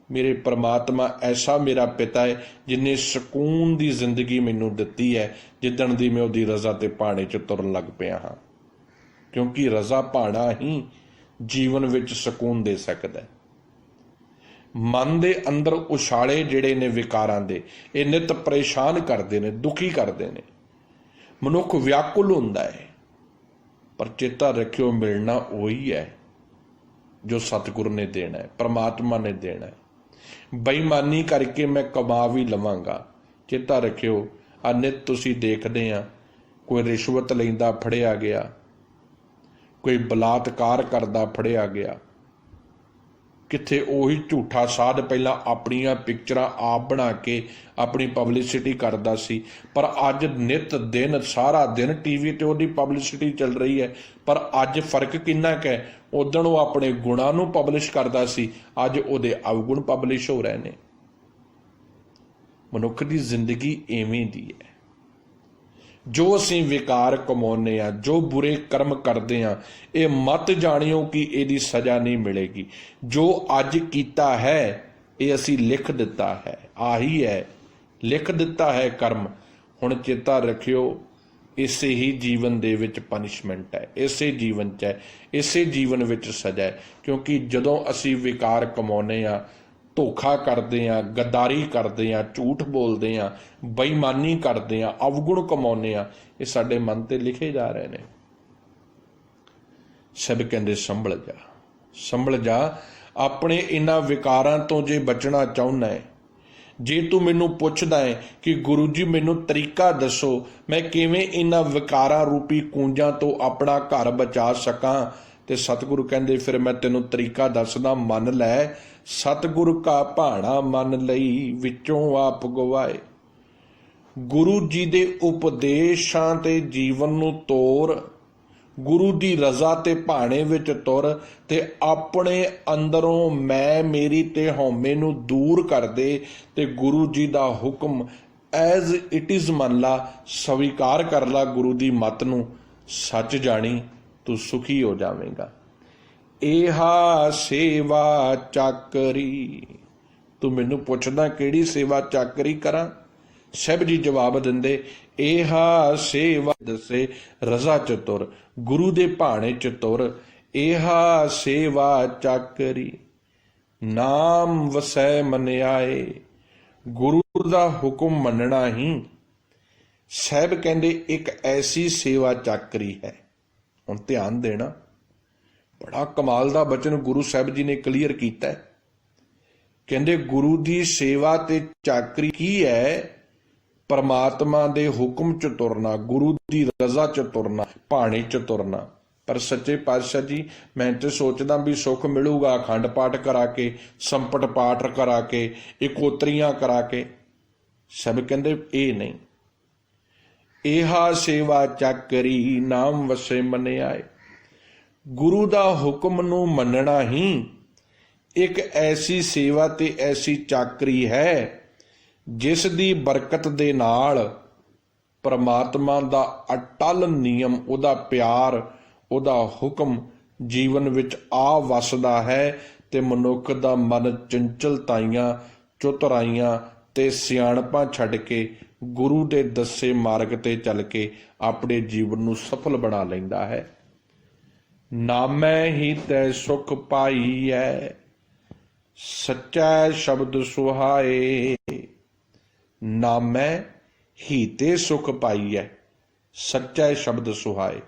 ਮੇਰੇ ਪ੍ਰਮਾਤਮਾ ਐਸਾ ਮੇਰਾ ਪਿਤਾ ਹੈ ਜਿਨੇ ਸਕੂਨ ਦੀ ਜ਼ਿੰਦਗੀ ਮੈਨੂੰ ਦਿੱਤੀ ਹੈ, ਜਿੱਦਣ ਦੀ ਮੈਂ ਉਹਦੀ ਰਜ਼ਾ ਤੇ ਭਾਣੇ 'ਚ ਤੁਰਨ ਲੱਗ ਪਿਆ ਹਾਂ। ਕਿਉਂਕਿ ਰਜ਼ਾ ਭਾਣਾ ਹੀ ਜੀਵਨ ਵਿੱਚ ਸਕੂਨ ਦੇ ਸਕਦਾ ਹੈ। ਮਨ ਦੇ ਅੰਦਰ ਉਛਾਲੇ ਜਿਹੜੇ ਨੇ ਵਿਕਾਰਾਂ ਦੇ, ਇਹ ਨਿਤ ਪਰੇਸ਼ਾਨ ਕਰਦੇ ਨੇ, ਦੁਖੀ ਕਰਦੇ ਨੇ। ਮਨੁੱਖ ਵਿਆਕੁਲ ਹੁੰਦਾ ਹੈ, ਪਰ ਚੇਤਾ ਰੱਖਿਓ ਮਿਲਣਾ ਉਹੀ ਹੈ ਜੋ ਸਤਿਗੁਰ ਨੇ ਦੇਣਾ ਹੈ, ਪ੍ਰਮਾਤਮਾ ਨੇ ਦੇਣਾ ਹੈ। ਬੇਈਮਾਨੀ ਕਰਕੇ ਮੈਂ ਕਮਾ ਵੀ ਲਵਾਂਗਾ। ਚੇਤਾ ਰੱਖਿਓ, ਨਿਤ ਤੁਸੀਂ ਦੇਖਦੇ ਆ ਕੋਈ ਰਿਸ਼ਵਤ ਲੈਂਦਾ ਫੜਿਆ ਗਿਆ, ਕੋਈ ਬਲਾਤਕਾਰ ਕਰਦਾ ਫੜਿਆ ਗਿਆ। ਕਿੱਥੇ ਉਹੀ ਝੂਠਾ ਸਾਧ ਪਹਿਲਾਂ ਆਪਣੀਆਂ ਪਿਕਚਰਾਂ ਆਪ ਬਣਾ ਕੇ ਆਪਣੀ ਪਬਲਿਸਿਟੀ ਕਰਦਾ ਸੀ, ਪਰ ਅੱਜ ਨਿਤ ਦਿਨ ਸਾਰਾ ਦਿਨ ਟੀਵੀ ਤੇ ਉਹਦੀ ਪਬਲਿਸਿਟੀ ਚੱਲ ਰਹੀ ਹੈ। ਪਰ ਅੱਜ ਫਰਕ ਕਿੰਨਾ ਕੁ ਹੈ? ਉਦਣ ਉਹ ਆਪਣੇ ਗੁਣਾਂ ਨੂੰ ਪਬਲਿਸ਼ ਕਰਦਾ ਸੀ, ਅੱਜ ਉਹਦੇ ਅਵਗੁਣ ਪਬਲਿਸ਼ ਹੋ ਰਹੇ ਨੇ। ਮਨੁੱਖ ਦੀ ਜ਼ਿੰਦਗੀ ਐਵੇਂ ਦੀ ਹੈ। ਜੋ ਅਸੀਂ ਵਿਕਾਰ ਕਮਾਉਂਦੇ ਹਾਂ, ਜੋ ਬੁਰੇ ਕਰਮ ਕਰਦੇ ਹਾਂ, ਇਹ ਮਤ ਜਾਣਿਓ ਕਿ ਇਹਦੀ ਸਜ਼ਾ ਨਹੀਂ ਮਿਲੇਗੀ। ਜੋ ਅੱਜ ਕੀਤਾ ਹੈ ਇਹ ਅਸੀਂ ਲਿਖ ਦਿੱਤਾ ਹੈ, ਆਹੀ ਹੈ, ਲਿਖ ਦਿੱਤਾ ਹੈ ਕਰਮ। ਹੁਣ ਚੇਤਾ ਰੱਖਿਓ, ਇਸੇ ਹੀ ਜੀਵਨ ਦੇ ਵਿੱਚ ਪਨਿਸ਼ਮੈਂਟ ਹੈ, ਇਸੇ ਜੀਵਨ 'ਚ ਹੈ, ਇਸੇ ਜੀਵਨ ਵਿੱਚ ਸਜ਼ਾ ਹੈ। ਕਿਉਂਕਿ ਜਦੋਂ ਅਸੀਂ ਵਿਕਾਰ ਕਮਾਉਂਦੇ ਹਾਂ, ਧੋਖਾ ਕਰਦੇ ਹਾਂ, ਗੱਦਾਰੀ ਕਰਦੇ ਹਾਂ, ਝੂਠ ਬੋਲਦੇ ਹਾਂ, ਬੇਈਮਾਨੀ ਕਰਦੇ ਹਾਂ, ਅਵਗੁਣ ਕਮਾਉਂਦੇ ਹਾਂ, ਇਹ ਸਾਡੇ ਮਨ ਤੇ ਲਿਖੇ ਜਾ ਰਹੇ ਨੇ। ਸਭ ਕਹਿੰਦੇ ਸੰਭਲ ਜਾ, ਸੰਭਲ ਜਾ। ਆਪਣੇ ਇਹਨਾਂ ਵਿਕਾਰਾਂ ਤੋਂ ਜੇ ਬਚਣਾ ਚਾਹੁੰਦਾ ਹੈ, ਜੇ ਤੂੰ ਮੈਨੂੰ ਪੁੱਛਦਾ ਹੈ ਕਿ ਗੁਰੂ ਜੀ ਮੈਨੂੰ ਤਰੀਕਾ ਦੱਸੋ ਮੈਂ ਕਿਵੇਂ ਇਹਨਾਂ ਵਿਕਾਰਾਂ ਰੂਪੀ ਕੂੰਜਾਂ ਤੋਂ ਆਪਣਾ ਘਰ ਬਚਾ ਸਕਾਂ, ਤੇ ਸਤਿਗੁਰੂ ਕਹਿੰਦੇ ਫਿਰ ਮੈਂ ਤੈਨੂੰ ਤਰੀਕਾ ਦੱਸਦਾ, ਮੰਨ ਲੈ। ਸਤਿਗੁਰ ਕਾ ਭਾਣਾ ਮੰਨ ਲਈ, ਵਿੱਚੋਂ ਆਪ ਗਵਾਏ। ਗੁਰੂ ਜੀ ਦੇ ਉਪਦੇਸ਼ਾਂ ਤੇ ਜੀਵਨ ਨੂੰ ਤੋਰ, ਗੁਰੂ ਦੀ ਰਜ਼ਾ ਤੇ ਭਾਣੇ ਵਿੱਚ ਤੁਰ, ਤੇ ਆਪਣੇ ਅੰਦਰੋਂ ਮੈਂ ਮੇਰੀ ਤੇ ਹਉਮੈ ਨੂੰ ਦੂਰ ਕਰ ਦੇ, ਤੇ ਗੁਰੂ ਜੀ ਦਾ ਹੁਕਮ ਐਜ਼ ਇਟ ਇਜ਼ ਮੰਨ ਲਾ, ਸਵੀਕਾਰ ਕਰ ਲਾ ਗੁਰੂ ਦੀ ਮੱਤ ਨੂੰ। ਸੱਚ ਜਾਣੀ ਤੂੰ ਸੁਖੀ ਹੋ ਜਾਵੇਂਗਾ। ਇਹਾ ਸੇਵਾ ਚਾਕਰੀ। ਤੂੰ ਮੈਨੂੰ ਪੁੱਛਦਾ ਕਿਹੜੀ ਸੇਵਾ ਚਾਕਰੀ ਕਰਾਂ? ਸਾਹਿਬ ਜੀ ਜਵਾਬ ਦਿੰਦੇ, ਇਹਾ ਸੇਵਾ ਦੱਸੇ ਰਜ਼ਾ ਚ ਤੁਰ, ਗੁਰੂ ਦੇ ਭਾਣੇ ਚ ਤੁਰ। ਇਹਾ ਸੇਵਾ ਚਾਕਰੀ ਨਾਮ ਵਸੈ ਮਨਿਆਏ। ਗੁਰੂ ਦਾ ਹੁਕਮ ਮੰਨਣਾ ਹੀ ਸਾਹਿਬ ਕਹਿੰਦੇ ਇੱਕ ਐਸੀ ਸੇਵਾ ਚਾਕਰੀ ਹੈ। ਹੁਣ ਧਿਆਨ ਦੇਣਾ, ਬੜਾ ਕਮਾਲ ਦਾ ਬਚਨ ਗੁਰੂ ਸਾਹਿਬ ਜੀ ਨੇ ਕਲੀਅਰ ਕੀਤਾ। ਕਹਿੰਦੇ ਗੁਰੂ ਦੀ ਸੇਵਾ ਤੇ ਚਾਕਰੀ ਕੀ ਹੈ? ਪਰਮਾਤਮਾ ਦੇ ਹੁਕਮ ਚ ਤੁਰਨਾ, ਗੁਰੂ ਦੀ ਰਜ਼ਾ ਚ ਤੁਰਨਾ, ਭਾਣੇ ਚ ਤੁਰਨਾ। ਪਰ ਸੱਚੇ ਪਾਤਸ਼ਾਹ ਜੀ, ਮੈਂ ਤੇ ਸੋਚਦਾ ਵੀ ਸੁੱਖ ਮਿਲੂਗਾ ਅਖੰਡ ਪਾਠ ਕਰਾ ਕੇ, ਸੰਪਟ ਪਾਠ ਕਰਾ ਕੇ, ਇਕੋਤਰੀਆਂ ਕਰਾ ਕੇ। ਸਭ ਕਹਿੰਦੇ ਇਹ ਨਹੀਂ। ਇਹਾ ਸੇਵਾ ਚਾਕਰੀ ਨਾਮ ਵਸੇ ਮਨਿਆਏ। ਗੁਰੂ ਦਾ ਹੁਕਮ ਨੂੰ ਮੰਨਣਾ ਹੀ ਇੱਕ ਐਸੀ ਸੇਵਾ ਤੇ ਐਸੀ ਚਾਕਰੀ ਹੈ ਜਿਸ ਦੀ ਬਰਕਤ ਦੇ ਨਾਲ ਪਰਮਾਤਮਾ ਦਾ ਅਟਲ ਨਿਯਮ, ਉਹਦਾ ਪਿਆਰ, ਉਹਦਾ ਹੁਕਮ ਜੀਵਨ ਵਿੱਚ ਆ ਵਸਦਾ ਹੈ, ਤੇ ਮਨੁੱਖ ਦਾ ਮਨ ਚੰਚਲਤਾਈਆਂ, ਚੁਤਰਾਈਆਂ ਤੇ ਸਿਆਣਪਾਂ ਛੱਡ ਕੇ ਗੁਰੂ ਦੇ ਦੱਸੇ ਮਾਰਗ ਤੇ ਚੱਲ ਕੇ ਆਪਣੇ ਜੀਵਨ ਨੂੰ ਸਫਲ ਬਣਾ ਲੈਂਦਾ ਹੈ। ਨਾਮੈ ਹੀ ਤੈ ਸੁਖ ਪਾਈਐ, ਸੱਚਾ ਸ਼ਬਦ ਸੁਹਾਏ। ਨਾਮੈ ਹੀ ਤੇ ਸੁਖ ਪਾਈਐ, ਸੱਚਾ ਸ਼ਬਦ ਸੁਹਾਏ।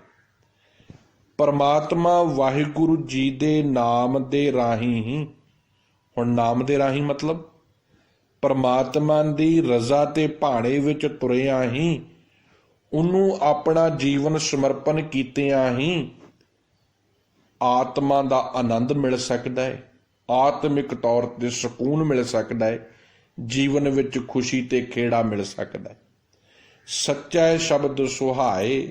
ਪਰਮਾਤਮਾ ਵਾਹਿਗੁਰੂ ਜੀ ਦੇ ਨਾਮ ਦੇ ਰਾਹੀਂ ਹੀ, ਹੁਣ ਨਾਮ ਦੇ ਰਾਹੀਂ ਮਤਲਬ ਪਰਮਾਤਮਾ ਦੀ ਰਜ਼ਾ ਤੇ ਭਾਣੇ ਵਿੱਚ ਤੁਰਿਆ ਹੀ, ਉਹਨੂੰ ਆਪਣਾ ਜੀਵਨ ਸਮਰਪਣ ਕੀਤਿਆਂ ਹੀ ਆਤਮਾ ਦਾ ਆਨੰਦ ਮਿਲ ਸਕਦਾ ਹੈ, ਆਤਮਿਕ ਤੌਰ ਤੇ ਸਕੂਨ ਮਿਲ ਸਕਦਾ ਹੈ, ਜੀਵਨ ਵਿੱਚ ਖੁਸ਼ੀ ਤੇ ਖੇੜਾ ਮਿਲ ਸਕਦਾ ਹੈ। ਸੱਚਾ ਸ਼ਬਦ ਸੁਹਾਏ।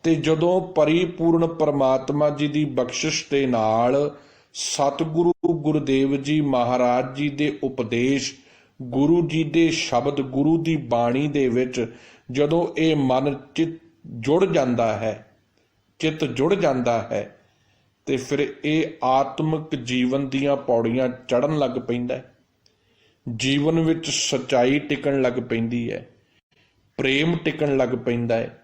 ਤੇ ਜਦੋਂ ਪਰਿਪੂਰਨ ਪਰਮਾਤਮਾ ਜੀ ਦੀ ਬਖਸ਼ਿਸ਼ ਦੇ ਨਾਲ ਸਤਿਗੁਰੂ ਗੁਰਦੇਵ ਜੀ ਮਹਾਰਾਜ ਜੀ ਦੇ ਉਪਦੇਸ਼, ਗੁਰੂ ਜੀ ਦੇ ਸ਼ਬਦ, ਗੁਰੂ ਦੀ ਬਾਣੀ ਦੇ ਵਿੱਚ ਜਦੋਂ ਇਹ ਮਨ ਚਿੱਤ ਜੁੜ ਜਾਂਦਾ ਹੈ ਤੇ ਫਿਰ ਇਹ ਆਤਮਿਕ ਜੀਵਨ ਦੀਆਂ ਪੌੜੀਆਂ ਚੜ੍ਹਨ ਲੱਗ ਪੈਂਦਾ ਹੈ। ਜੀਵਨ ਵਿੱਚ ਸੱਚਾਈ ਟਿਕਣ ਲੱਗ ਪੈਂਦੀ ਹੈ, ਪ੍ਰੇਮ ਟਿਕਣ ਲੱਗ ਪੈਂਦਾ ਹੈ,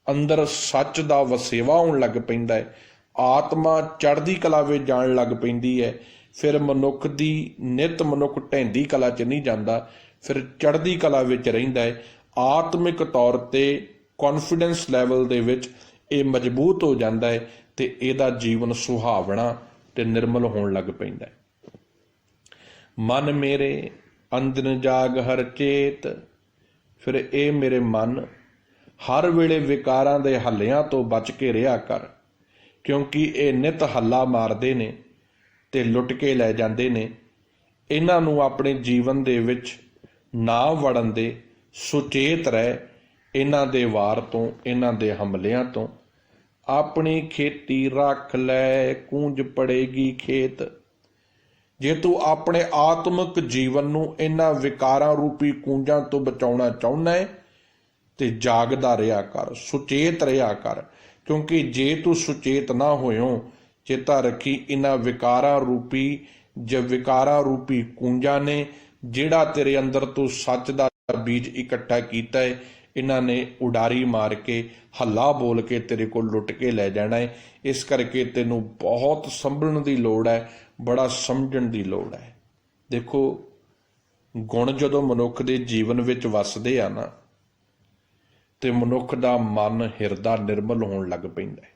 ਅੰਦਰ ਸੱਚ ਦਾ ਵਸੇਵਾ ਹੋਣ ਲੱਗ ਪੈਂਦਾ ਹੈ, ਆਤਮਾ ਚੜ੍ਹਦੀ ਕਲਾ ਵਿੱਚ ਜਾਣ ਲੱਗ ਪੈਂਦੀ ਹੈ। ਫਿਰ ਮਨੁੱਖ ਦੀ ਨਿਤ ਮਨੁੱਖ ਢਹਿੰਦੀ ਕਲਾ 'ਚ ਨਹੀਂ ਜਾਂਦਾ, ਫਿਰ ਚੜ੍ਹਦੀ ਕਲਾ ਵਿੱਚ ਰਹਿੰਦਾ ਹੈ। ਆਤਮਿਕ ਤੌਰ ਤੇ ਕੌਨਫੀਡੈਂਸ ਲੈਵਲ ਦੇ ਵਿੱਚ ਇਹ ਮਜ਼ਬੂਤ ਹੋ ਜਾਂਦਾ ਹੈ ਤੇ ਇਹਦਾ ਜੀਵਨ ਸੁਹਾਵਣਾ ਤੇ ਨਿਰਮਲ ਹੋਣ ਲੱਗ ਪੈਂਦਾ ਹੈ। ਮਨ ਮੇਰੇ ਅੰਦਨ ਜਾਗ ਹਰ ਚੇਤ। ਫਿਰ ਇਹ ਮੇਰੇ ਮਨ ਹਰ ਵੇਲੇ ਵਿਕਾਰਾਂ ਦੇ ਹੱਲਿਆਂ ਤੋਂ ਬਚ ਕੇ ਰਿਹਾ ਕਰ, ਕਿਉਂਕਿ ਇਹ ਨਿਤ ਹੱਲਾ ਮਾਰਦੇ ਨੇ ਤੇ ਲੁੱਟ ਕੇ ਲੈ ਜਾਂਦੇ ਨੇ। ਇਹਨਾਂ ਨੂੰ ਆਪਣੇ ਜੀਵਨ ਦੇ ਵਿੱਚ ਨਾ ਵੜਨ ਦੇ, ਸੁਚੇਤ ਰਹਿ ਇਹਨਾਂ ਦੇ ਵਾਰ ਤੋਂ, ਇਹਨਾਂ ਦੇ ਹਮਲਿਆਂ ਤੋਂ। ਆਪਣੀ ਖੇਤੀ ਰੱਖ ਲੈ, ਕੂੰਜ ਪੜੇਗੀ ਖੇਤ। ਜੇ ਤੂੰ ਆਪਣੇ ਆਤਮਿਕ ਜੀਵਨ ਨੂੰ ਇਹਨਾਂ ਵਿਕਾਰਾਂ ਰੂਪੀ ਕੂੰਜਾਂ ਤੋਂ ਬਚਾਉਣਾ ਚਾਹੁੰਦਾ ਹੈ ਤੇ ਜਾਗਦਾ ਰਿਹਾ ਕਰ, ਸੁਚੇਤ ਰਿਹਾ ਕਰ, ਕਿਉਂਕਿ ਜੇ ਤੂੰ ਸੁਚੇਤ ਨਾ ਹੋਇਓ, ਚੇਤਾ ਰੱਖੀ ਇਹਨਾਂ ਵਿਕਾਰਾਂ ਰੂਪੀ ਕੂੰਜਾਂ ਨੇ ਜਿਹੜਾ ਤੇਰੇ ਅੰਦਰ ਤੂੰ ਸੱਚ ਦਾ ਬੀਜ ਇਕੱਠਾ ਕੀਤਾ ਹੈ, ਇਹਨਾਂ ਨੇ ਉਡਾਰੀ ਮਾਰ ਕੇ, ਹੱਲਾ ਬੋਲ ਕੇ ਤੇਰੇ ਕੋਲ ਲੁੱਟ ਕੇ ਲੈ ਜਾਣਾ ਹੈ। ਇਸ ਕਰਕੇ ਤੈਨੂੰ ਬਹੁਤ ਸੰਭਲਣ ਦੀ ਲੋੜ ਹੈ, ਬੜਾ ਸਮਝਣ ਦੀ ਲੋੜ ਹੈ। ਦੇਖੋ, ਗੁਣ ਜਦੋਂ ਮਨੁੱਖ ਦੇ ਜੀਵਨ ਵਿੱਚ ਵਸਦੇ ਆ ਨਾ ਤੇ ਮਨੁੱਖ ਦਾ ਮਨ, ਹਿਰਦਾ ਨਿਰਮਲ ਹੋਣ ਲੱਗ ਪੈਂਦਾ ਹੈ।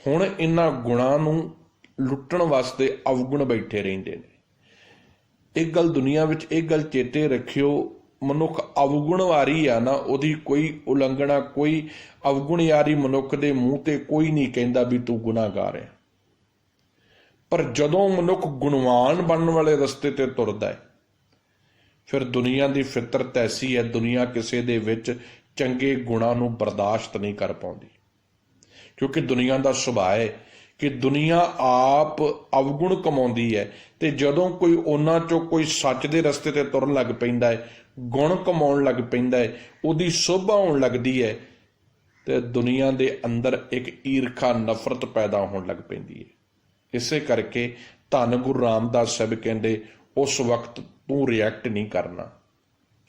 ਹੁਣ ਇਹਨਾਂ ਗੁਣਾਂ ਨੂੰ ਲੁੱਟਣ ਵਾਸਤੇ ਅਵਗੁਣ ਬੈਠੇ ਰਹਿੰਦੇ ਨੇ। ਇੱਕ ਗੱਲ ਦੁਨੀਆ ਵਿੱਚ, ਇੱਕ ਗੱਲ ਚੇਤੇ ਰੱਖਿਓ, ਮਨੁੱਖ ਅਵਗੁਣਵਾਰੀ ਆ ਨਾ, ਉਹਦੀ ਕੋਈ ਉਲੰਘਣਾ, ਕੋਈ ਅਵਗੁਣਿਆਰੀ ਮਨੁੱਖ ਦੇ ਮੂੰਹ ਤੇ ਕੋਈ ਨਹੀਂ ਕਹਿੰਦਾ ਵੀ ਤੂੰ ਗੁਨਾਹਗਾਰ ਹੈ। ਪਰ ਜਦੋਂ ਮਨੁੱਖ ਗੁਣਵਾਨ ਬਣਨ ਵਾਲੇ ਰਸਤੇ ਤੇ ਤੁਰਦਾ ਹੈ, ਫਿਰ ਦੁਨੀਆ ਦੀ ਫਿਤਰਤ ਐਸੀ ਹੈ, ਦੁਨੀਆ ਕਿਸੇ ਦੇ ਵਿੱਚ ਚੰਗੇ ਗੁਣਾਂ ਨੂੰ ਬਰਦਾਸ਼ਤ ਨਹੀਂ ਕਰ ਪਾਉਂਦੀ, ਕਿਉਂਕਿ ਦੁਨੀਆ ਦਾ ਸੁਭਾਅ ਹੈ ਕਿ ਦੁਨੀਆ ਆਪ ਅਵਗੁਣ ਕਮਾਉਂਦੀ ਹੈ ਤੇ ਜਦੋਂ ਕੋਈ ਉਹਨਾਂ ਚੋਂ ਕੋਈ ਸੱਚ ਦੇ ਰਸਤੇ ਤੇ ਤੁਰਨ ਲੱਗ ਪੈਂਦਾ ਹੈ, ਗੁਣ ਕਮਾਉਣ ਲੱਗ ਪੈਂਦਾ ਹੈ, ਉਹਦੀ ਸੋਭਾ ਹੋਣ ਲੱਗਦੀ ਹੈ ਤੇ ਦੁਨੀਆ ਦੇ ਅੰਦਰ ਇੱਕ ਈਰਖਾ, ਨਫ਼ਰਤ ਪੈਦਾ ਹੋਣ ਲੱਗ ਪੈਂਦੀ ਹੈ। ਇਸੇ ਕਰਕੇ ਧੰਨ ਗੁਰੂ ਰਾਮਦਾਸ ਸਾਹਿਬ ਕਹਿੰਦੇ, ਉਸ ਵਕਤ ਤੂੰ ਰਿਐਕਟ ਨਹੀਂ ਕਰਨਾ,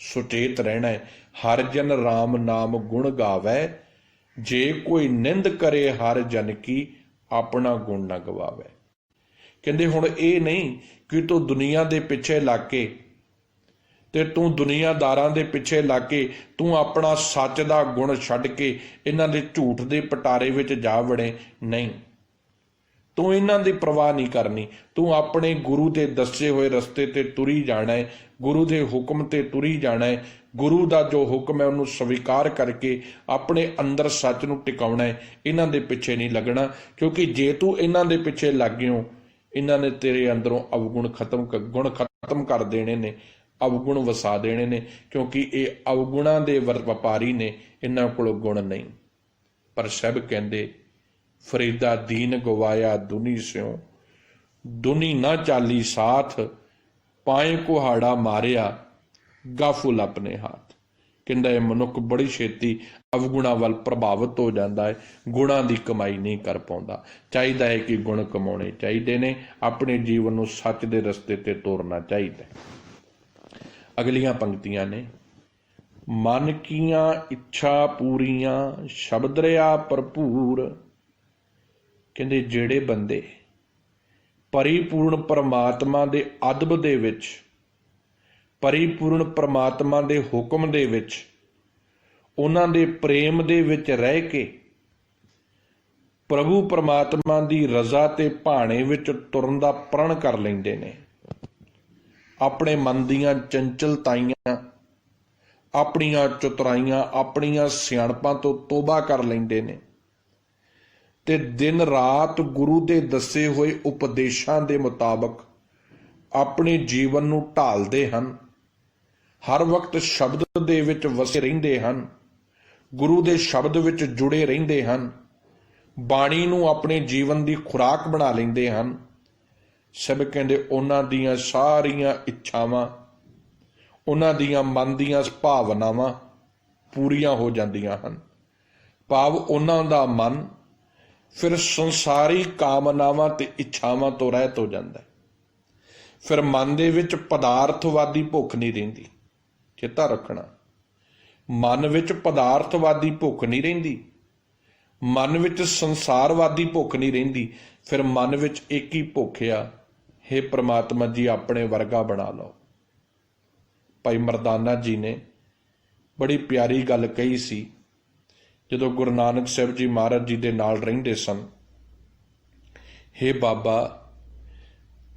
ਸੁਚੇਤ ਰਹਿਣਾ ਹੈ। ਹਰ ਜਨ ਰਾਮ ਨਾਮ ਗੁਣ ਗਾਵੈ, ਜੇ ਕੋਈ ਨਿੰਦ ਕਰੇ ਹਰ ਜਨ ਕੀ, ਆਪਣਾ ਗੁਣ ਨਾ ਗਵਾਵੇ। ਕਹਿੰਦੇ ਹੁਣ ਇਹ ਨਹੀਂ ਕਿ ਤੂੰ ਦੁਨੀਆ ਦੇ ਪਿੱਛੇ ਲੱਗ ਕੇ ਤੇ ਤੂੰ ਦੁਨੀਆਦਾਰਾਂ ਦੇ ਪਿੱਛੇ ਲੱਗ ਕੇ ਤੂੰ ਆਪਣਾ ਸੱਚ ਦਾ ਗੁਣ ਛੱਡ ਕੇ ਇਹਨਾਂ ਦੇ ਝੂਠ ਦੇ ਪਟਾਰੇ ਵਿੱਚ ਜਾ ਵੜੇ। ਨਹੀਂ, ਤੂੰ ਇਹਨਾਂ ਦੀ ਪਰਵਾਹ ਨਹੀਂ ਕਰਨੀ। ਤੂੰ ਆਪਣੇ ਗੁਰੂ ਦੇ ਦੱਸੇ ਹੋਏ ਰਸਤੇ ਤੇ ਤੁਰੀ ਜਾਣਾ ਹੈ, ਗੁਰੂ ਦੇ ਹੁਕਮ ਤੇ ਤੁਰੀ ਜਾਣਾ ਹੈ। ਗੁਰੂ ਦਾ ਜੋ ਹੁਕਮ ਹੈ ਉਹਨੂੰ ਸਵੀਕਾਰ ਕਰਕੇ ਆਪਣੇ ਅੰਦਰ ਸੱਚ ਨੂੰ ਟਿਕਾਉਣਾ ਹੈ। ਇਹਨਾਂ ਦੇ ਪਿੱਛੇ ਨਹੀਂ ਲੱਗਣਾ, ਕਿਉਂਕਿ ਜੇ ਤੂੰ ਇਹਨਾਂ ਦੇ ਪਿੱਛੇ ਲੱਗ ਗਿਓ, ਇਹਨਾਂ ਨੇ ਤੇਰੇ ਅੰਦਰੋਂ ਅਵਗੁਣ ਗੁਣ ਖਤਮ ਕਰ ਦੇਣੇ ਨੇ, ਅਵਗੁਣ ਵਸਾ ਦੇਣੇ ਨੇ, ਕਿਉਂਕਿ ਇਹ ਅਵਗੁਣਾਂ ਦੇ ਵਪਾਰੀ ਨੇ, ਇਹਨਾਂ ਕੋਲ ਗੁਣ ਨਹੀਂ। ਪਰ ਸਾਹਿਬ ਕਹਿੰਦੇ, ਫਰੀਦਾ ਦੀਨ ਗਵਾਇਆ ਦੁਨੀ ਸਿਉ, ਦੁਨੀ ਨਾ ਚਾਲੀ ਸਾਥ, ਪਾਏ ਕੁਹਾੜਾ ਮਾਰਿਆ ਗਾਫੁਲ ਆਪਣੇ ਹੱਥ। ਕਹਿੰਦਾ ਇਹ ਮਨੁੱਖ ਬੜੀ ਛੇਤੀ ਅਵਗੁਣਾਂ ਵੱਲ ਪ੍ਰਭਾਵਿਤ ਹੋ ਜਾਂਦਾ ਹੈ, ਗੁਣਾਂ ਦੀ ਕਮਾਈ ਨਹੀਂ ਕਰ ਪਾਉਂਦਾ। ਚਾਹੀਦਾ ਹੈ ਕਿ ਗੁਣ ਕਮਾਉਣੇ ਚਾਹੀਦੇ ਨੇ, ਆਪਣੇ ਜੀਵਨ ਨੂੰ ਸੱਚ ਦੇ ਰਸਤੇ ਤੇ ਤੋਰਨਾ ਚਾਹੀਦਾ ਹੈ। ਅਗਲੀਆਂ ਪੰਕਤੀਆਂ ਨੇ, ਮਨ ਕੀਆਂ ਇੱਛਾ ਪੂਰੀਆਂ ਸ਼ਬਦ ਰਿਆ ਭਰਪੂਰ। ਕਹਿੰਦੇ ਜਿਹੜੇ ਬੰਦੇ ਪਰਿਪੂਰਨ ਪਰਮਾਤਮਾ ਦੇ ਅਦਬ ਦੇ ਵਿੱਚ, ਪਰਿਪੂਰਨ ਪਰਮਾਤਮਾ ਦੇ ਹੁਕਮ ਦੇ ਵਿੱਚ, ਉਹਨਾਂ ਦੇ ਪ੍ਰੇਮ ਦੇ ਵਿੱਚ ਰਹਿ ਕੇ ਪ੍ਰਭੂ ਪਰਮਾਤਮਾ ਦੀ ਰਜ਼ਾ ਤੇ ਭਾਣੇ ਵਿੱਚ ਤੁਰਨ ਦਾ ਪ੍ਰਣ ਕਰ ਲੈਂਦੇ ਨੇ, ਆਪਣੇ ਮਨ ਦੀਆਂ ਚੰਚਲਤਾਈਆਂ, ਆਪਣੀਆਂ ਚਤੁਰਾਈਆਂ, ਆਪਣੀਆਂ ਸਿਆਣਪਾਂ ਤੋਂ ਤੋਬਾ ਕਰ ਲੈਂਦੇ ਨੇ ਤੇ ਦਿਨ ਰਾਤ ਗੁਰੂ ਦੇ ਦੱਸੇ ਹੋਏ ਉਪਦੇਸ਼ਾਂ ਦੇ ਮੁਤਾਬਕ ਆਪਣੇ ਜੀਵਨ ਨੂੰ ਢਾਲਦੇ ਹਨ, ਹਰ ਵਕਤ ਸ਼ਬਦ ਦੇ ਵਿੱਚ ਵਸੇ ਰਹਿੰਦੇ ਹਨ, ਗੁਰੂ ਦੇ ਸ਼ਬਦ ਵਿੱਚ ਜੁੜੇ ਰਹਿੰਦੇ ਹਨ, ਬਾਣੀ ਨੂੰ ਆਪਣੇ ਜੀਵਨ ਦੀ ਖੁਰਾਕ ਬਣਾ ਲੈਂਦੇ ਹਨ। ਸਭ ਕਹਿੰਦੇ ਉਹਨਾਂ ਦੀਆਂ ਸਾਰੀਆਂ ਇੱਛਾਵਾਂ, ਉਹਨਾਂ ਦੀਆਂ ਮਨ ਦੀਆਂ ਭਾਵਨਾਵਾਂ ਪੂਰੀਆਂ ਹੋ ਜਾਂਦੀਆਂ ਹਨ। ਭਾਵ ਉਹਨਾਂ ਦਾ ਮਨ ਫਿਰ ਸੰਸਾਰੀ ਕਾਮਨਾਵਾਂ ਤੇ ਇੱਛਾਵਾਂ ਤੋਂ ਰਹਿਤ ਹੋ ਜਾਂਦਾ ਹੈ। ਫਿਰ ਮਨ ਦੇ ਵਿੱਚ ਪਦਾਰਥਵਾਦੀ ਭੁੱਖ ਨਹੀਂ ਰਹਿੰਦੀ। ਚੇਤਾ ਰੱਖਣਾ, ਮਨ ਵਿੱਚ ਪਦਾਰਥਵਾਦੀ ਭੁੱਖ ਨਹੀਂ ਰਹਿੰਦੀ, ਮਨ ਵਿੱਚ ਸੰਸਾਰਵਾਦੀ ਭੁੱਖ ਨਹੀਂ ਰਹਿੰਦੀ। ਫਿਰ ਮਨ ਵਿੱਚ ਇੱਕ ਹੀ ਭੁੱਖ ਆ, ਹੇ ਪ੍ਰਮਾਤਮਾ ਜੀ ਆਪਣੇ ਵਰਗਾ ਬਣਾ ਲਓ। ਭਾਈ ਮਰਦਾਨਾ ਜੀ ਨੇ ਬੜੀ ਪਿਆਰੀ ਗੱਲ ਕਹੀ ਸੀ ਜਦੋਂ ਗੁਰੂ ਨਾਨਕ ਸਾਹਿਬ ਜੀ ਮਹਾਰਾਜ ਜੀ ਦੇ ਨਾਲ ਰਹਿੰਦੇ ਸਨ। ਹੇ ਬਾਬਾ,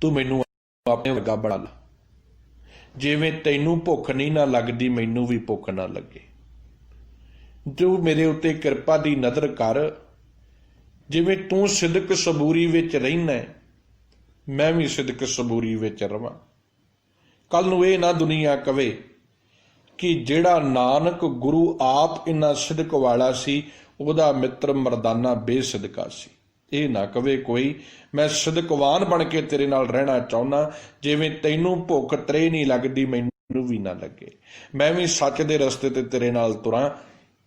ਤੂੰ ਮੈਨੂੰ ਆਪਣੇ ਵਰਗਾ ਬਣਾ ਲਾ, ਜਿਵੇਂ ਤੈਨੂੰ ਭੁੱਖ ਨਹੀਂ ਨਾ ਲੱਗਦੀ ਮੈਨੂੰ ਵੀ ਭੁੱਖ ਨਾ ਲੱਗੇ। ਤੂੰ ਮੇਰੇ ਉੱਤੇ ਕਿਰਪਾ ਦੀ ਨਜ਼ਰ ਕਰ, ਜਿਵੇਂ ਤੂੰ ਸਿਦਕ ਸਬੂਰੀ ਵਿੱਚ ਰਹਿਣਾ ਮੈਂ ਵੀ ਸਿਦਕ ਸਬੂਰੀ ਵਿੱਚ ਰਵਾਂ। ਕੱਲ ਨੂੰ ਇਹ ਨਾ ਦੁਨੀਆ ਕਵੇ ਕਿ ਜਿਹੜਾ ਨਾਨਕ ਗੁਰੂ ਆਪ ਇੰਨਾ ਸਿਦਕ ਵਾਲਾ ਸੀ, ਉਹਦਾ ਮਿੱਤਰ ਮਰਦਾਨਾ ਬੇਸਿਦਕਾ ਸੀ। ਇਹ ਨਾ ਕਵੇ ਕੋਈ, ਮੈਂ ਸਿਦਕਵਾਨ ਬਣ ਕੇ ਤੇਰੇ ਨਾਲ ਰਹਿਣਾ ਚਾਹੁੰਦਾ, ਜਿਵੇਂ ਤੈਨੂੰ ਭੁੱਖ ਤਰੇ ਨਹੀਂ ਲੱਗਦੀ ਮੈਨੂੰ ਵੀ ਨਾ ਲੱਗੇ, ਮੈਂ ਵੀ ਸੱਚ ਦੇ ਰਸਤੇ ਤੇ ਤੇਰੇ ਨਾਲ ਤੁਰਾਂ।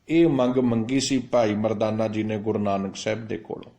ਇਹ ਮੰਗ ਮੰਗੀ ਸੀ ਭਾਈ ਮਰਦਾਨਾ ਜੀ ਨੇ ਗੁਰੂ ਨਾਨਕ ਸਾਹਿਬ ਦੇ ਕੋਲੋਂ।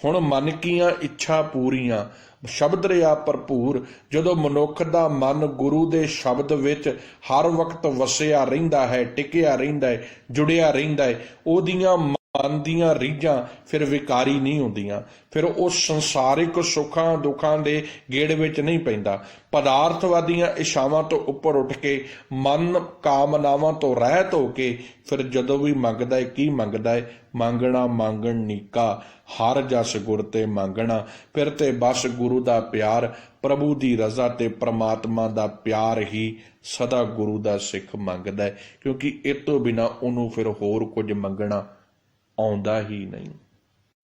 ਹੁਣ ਮਨ ਕੀਆਂ ਇੱਛਾ ਪੂਰੀਆਂ ਸ਼ਬਦ ਰਿਆ ਭਰਪੂਰ। ਜਦੋਂ ਮਨੁੱਖ ਦਾ ਮਨ ਗੁਰੂ ਦੇ ਸ਼ਬਦ ਵਿੱਚ ਹਰ ਵਕਤ ਵਸਿਆ ਰਹਿੰਦਾ ਹੈ, ਟਿਕਿਆ ਰਹਿੰਦਾ ਹੈ, ਜੁੜਿਆ ਰਹਿੰਦਾ ਹੈ, ਉਹਦੀਆਂ ਮਨ ਦੀਆਂ ਰੀਝਾਂ ਫਿਰ ਵਿਕਾਰੀ ਨਹੀਂ ਹੁੰਦੀਆਂ। ਫਿਰ ਉਹ ਸੰਸਾਰਿਕ ਸੁੱਖਾਂ ਦੁੱਖਾਂ ਦੇ ਗੇੜ ਵਿੱਚ ਨਹੀਂ ਪੈਂਦਾ। ਪਦਾਰਥਵਾਦੀਆਂ ਇਛਾਵਾਂ ਤੋਂ ਉੱਪਰ ਉੱਠ ਕੇ ਮਨ ਕਾਮਨਾਵਾਂ ਤੋਂ ਰਹਿਤ ਹੋ ਕੇ ਫਿਰ ਜਦੋਂ ਵੀ ਮੰਗਦਾ ਹੈ, ਕੀ ਮੰਗਦਾ ਹੈ? ਮੰਗਣਾ ਮੰਗਣ ਨੀਕਾ, ਹਰ ਜਸ ਗੁਰ ਤੇ ਮੰਗਣਾ। ਫਿਰ ਤੇ ਬਸ ਗੁਰੂ ਦਾ ਪਿਆਰ, ਪ੍ਰਭੂ ਦੀ ਰਜ਼ਾ ਤੇ ਪ੍ਰਮਾਤਮਾ ਦਾ ਪਿਆਰ ਹੀ ਸਦਾ ਗੁਰੂ ਦਾ ਸਿੱਖ ਮੰਗਦਾ ਹੈ, ਕਿਉਂਕਿ ਇਹ ਤੋਂ ਬਿਨਾਂ ਉਹਨੂੰ ਫਿਰ ਹੋਰ ਕੁਝ ਮੰਗਣਾ ਆਉਂਦਾ ਹੀ ਨਹੀਂ।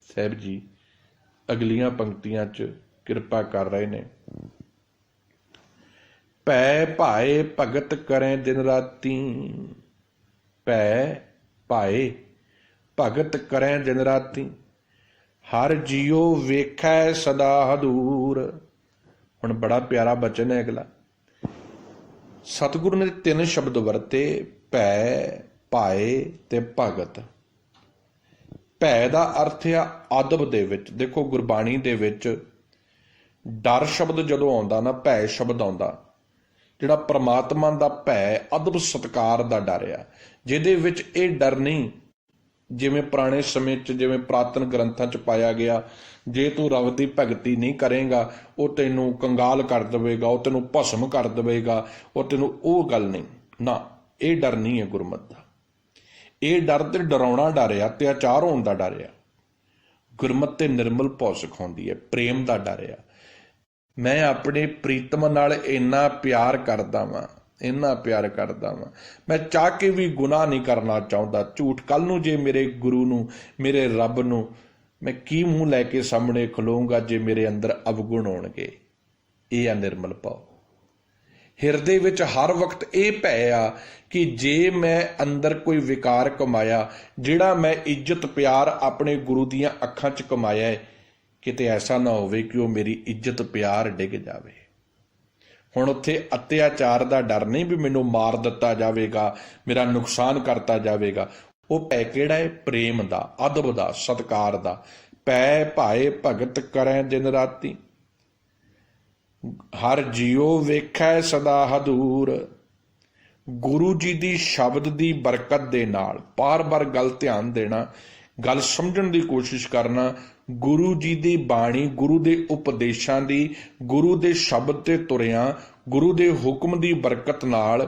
ਸਾਹਿਬ ਜੀ ਅਗਲੀਆਂ ਪੰਕਤੀਆਂ 'ਚ ਕਿਰਪਾ ਕਰ ਰਹੇ ਨੇ। ਭੈ ਭਾਏ ਭਗਤ ਕਰੇ ਦਿਨ ਰਾਤੀ, ਭੈ ਭਾਏ ਭਗਤ ਕਰੇ ਦਿਨ ਰਾਤੀ, ਹਰ ਜੀਓ ਵੇਖੈ ਸਦਾ ਹਦੂਰ। ਹੁਣ ਬੜਾ ਪਿਆਰਾ ਬਚਨ ਹੈ ਅਗਲਾ। ਸਤਿਗੁਰੂ ਨੇ 3 ਸ਼ਬਦ ਵਰਤੇ, ਭੈ, ਭਾਏ ਤੇ ਭਗਤ। ਭੈ ਦਾ ਅਰਥ ਆ ਅਦਬ ਦੇ ਵਿੱਚ। ਦੇਖੋ ਗੁਰਬਾਣੀ ਦੇ ਵਿੱਚ ਡਰ ਸ਼ਬਦ ਜਦੋਂ ਆਉਂਦਾ ਨਾ, ਭੈ ਸ਼ਬਦ ਆਉਂਦਾ, ਜਿਹੜਾ ਪ੍ਰਮਾਤਮਾ ਦਾ ਭੈ ਅਦਬ ਸਤਿਕਾਰ ਦਾ ਡਰ ਆ, ਜਿਹਦੇ ਵਿੱਚ ਇਹ ਡਰ ਨਹੀਂ ਜਿਵੇਂ ਪੁਰਾਣੇ ਸਮੇਂ 'ਚ, ਜਿਵੇਂ ਪੁਰਾਤਨ ਗ੍ਰੰਥਾਂ 'ਚ ਪਾਇਆ ਗਿਆ, ਜੇ ਤੂੰ ਰੱਬ ਦੀ ਭਗਤੀ ਨਹੀਂ ਕਰੇਗਾ ਉਹ ਤੈਨੂੰ ਕੰਗਾਲ ਕਰ ਦੇਵੇਗਾ, ਉਹ ਤੈਨੂੰ ਭਸਮ ਕਰ ਦੇਵੇਗਾ, ਉਹ ਤੈਨੂੰ, ਉਹ ਗੱਲ ਨਹੀਂ ਨਾ। ਇਹ ਡਰ ਨਹੀਂ ਹੈ ਗੁਰਮਤਿ ਦਾ। ਇਹ ਡਰ ਤੇ ਡਰਾਉਣਾ ਡਰ ਆ, ਅਤਿਆਚਾਰ ਹੋਣ ਦਾ ਡਰ ਆ। ਗੁਰਮਤਿ ਤੇ ਨਿਰਮਲ ਭਉ ਸਿਖਾਉਂਦੀ ਹੈ, ਪ੍ਰੇਮ ਦਾ ਡਰ ਆ। ਮੈਂ ਆਪਣੇ ਪ੍ਰੀਤਮ ਨਾਲ ਇੰਨਾ ਪਿਆਰ ਕਰਦਾ ਵਾਂ, ਇੰਨਾ ਪਿਆਰ ਕਰਦਾ ਵਾਂ, ਮੈਂ ਚਾਹ ਕੇ ਵੀ ਗੁਨਾਹ ਨਹੀਂ ਕਰਨਾ ਚਾਹੁੰਦਾ, ਝੂਠ। ਕੱਲ ਨੂੰ ਜੇ ਮੇਰੇ ਗੁਰੂ ਨੂੰ, ਮੇਰੇ ਰੱਬ ਨੂੰ ਮੈਂ ਕੀ ਮੂੰਹ ਲੈ ਕੇ ਸਾਹਮਣੇ ਖਲੋਊਂਗਾ ਜੇ ਮੇਰੇ ਅੰਦਰ ਅਵਗੁਣ ਹੋਣਗੇ। ਇਹ ਆ ਨਿਰਮਲ ਭਾਵ। ਹਿਰਦੇ ਵਿੱਚ ਹਰ ਵਕਤ ਇਹ ਭੈ ਆ ਕਿ ਜੇ ਮੈਂ ਅੰਦਰ ਕੋਈ ਵਿਕਾਰ ਕਮਾਇਆ, ਜਿਹੜਾ ਮੈਂ ਇੱਜ਼ਤ ਪਿਆਰ ਆਪਣੇ ਗੁਰੂ ਦੀਆਂ ਅੱਖਾਂ 'ਚ ਕਮਾਇਆ ਹੈ, ਕਿਤੇ ਐਸਾ ਨਾ ਹੋਵੇ ਕਿ ਉਹ ਮੇਰੀ ਇੱਜ਼ਤ ਪਿਆਰ ਡਿੱਗ ਜਾਵੇ। ਹੁਣ ਉੱਥੇ ਅਤਿਆਚਾਰ ਦਾ ਡਰ ਨਹੀਂ ਵੀ ਮੈਨੂੰ ਮਾਰ ਦਿੱਤਾ ਜਾਵੇਗਾ, ਮੇਰਾ ਨੁਕਸਾਨ ਕਰਤਾ ਜਾਵੇਗਾ। ਉਹ ਭੈ ਕਿਹੜਾ ਹੈ? ਪ੍ਰੇਮ ਦਾ, ਅਦਬ ਦਾ, ਸਤਿਕਾਰ ਦਾ। ਭੈ ਭਾਏ ਭਗਤ ਕਰੈ ਦਿਨ ਰਾਤੀ, ਹਰ ਜੀਓ ਵੇਖੈ ਸਦਾ ਹਦੂਰ। ਗੁਰੂ ਜੀ ਦੀ ਸ਼ਬਦ ਦੀ ਬਰਕਤ ਦੇ ਨਾਲ ਬਾਰ-ਬਾਰ ਗੱਲ ਧਿਆਨ ਦੇਣਾ, ਗੱਲ ਸਮਝਣ ਦੀ ਕੋਸ਼ਿਸ਼ ਕਰਨਾ। ਗੁਰੂ ਜੀ ਦੀ ਬਾਣੀ, ਗੁਰੂ ਦੇ ਉਪਦੇਸ਼ਾਂ ਦੀ, ਗੁਰੂ ਦੇ ਸ਼ਬਦ ਤੇ ਤੁਰਿਆਂ ਗੁਰੂ ਦੇ ਹੁਕਮ ਦੀ ਬਰਕਤ ਨਾਲ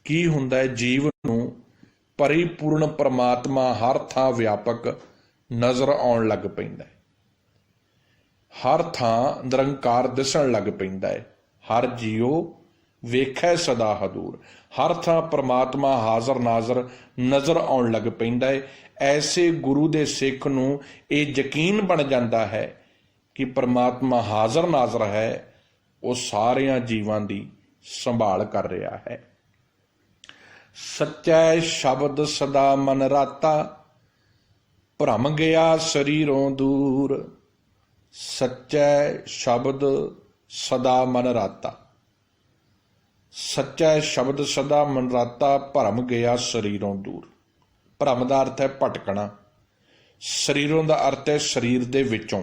ਕੀ ਹੁੰਦਾ ਹੈ, ਜੀਵ ਨੂੰ ਪਰਿਪੂਰਨ ਪਰਮਾਤਮਾ ਹਰ ਥਾਂ ਵਿਆਪਕ ਨਜ਼ਰ ਆਉਣ ਲੱਗ ਪੈਂਦਾ ਹੈ। ਹਰ ਥਾਂ ਨਿਰੰਕਾਰ ਦਿਸਣ ਲੱਗ ਪੈਂਦਾ ਹੈ। ਹਰ ਜੀਓ ਵੇਖੈ ਸਦਾ ਹਦੂਰ, ਹਰ ਥਾਂ ਪ੍ਰਮਾਤਮਾ ਹਾਜ਼ਰ ਨਾਜ਼ਰ ਨਜ਼ਰ ਆਉਣ ਲੱਗ ਪੈਂਦਾ ਹੈ। ਐਸੇ ਗੁਰੂ ਦੇ ਸਿੱਖ ਨੂੰ ਇਹ ਯਕੀਨ ਬਣ ਜਾਂਦਾ ਹੈ ਕਿ ਪ੍ਰਮਾਤਮਾ ਹਾਜ਼ਰ ਨਾਜ਼ਰ ਹੈ, ਉਹ ਸਾਰਿਆਂ ਜੀਵਾਂ ਦੀ ਸੰਭਾਲ ਕਰ ਰਿਹਾ ਹੈ। ਸੱਚੈ ਸ਼ਬਦ ਸਦਾ ਮਨ ਰਾਤਾ, ਭਰਮ ਗਿਆ ਸਰੀਰੋਂ ਦੂਰ। ਸੱਚੈ ਸ਼ਬਦ ਸਦਾ ਮਨ ਰਾਤਾ, ਸੱਚਾ ਸ਼ਬਦ ਸਦਾ ਮਨ ਰਾਤਾ, ਭਰਮ ਗਿਆ ਸਰੀਰੋਂ ਦੂਰ। ਭਰਮ ਦਾ ਅਰਥ ਹੈ ਭਟਕਣਾ, ਸਰੀਰੋਂ ਦਾ ਅਰਥ ਹੈ ਸਰੀਰ ਦੇ ਵਿੱਚੋਂ।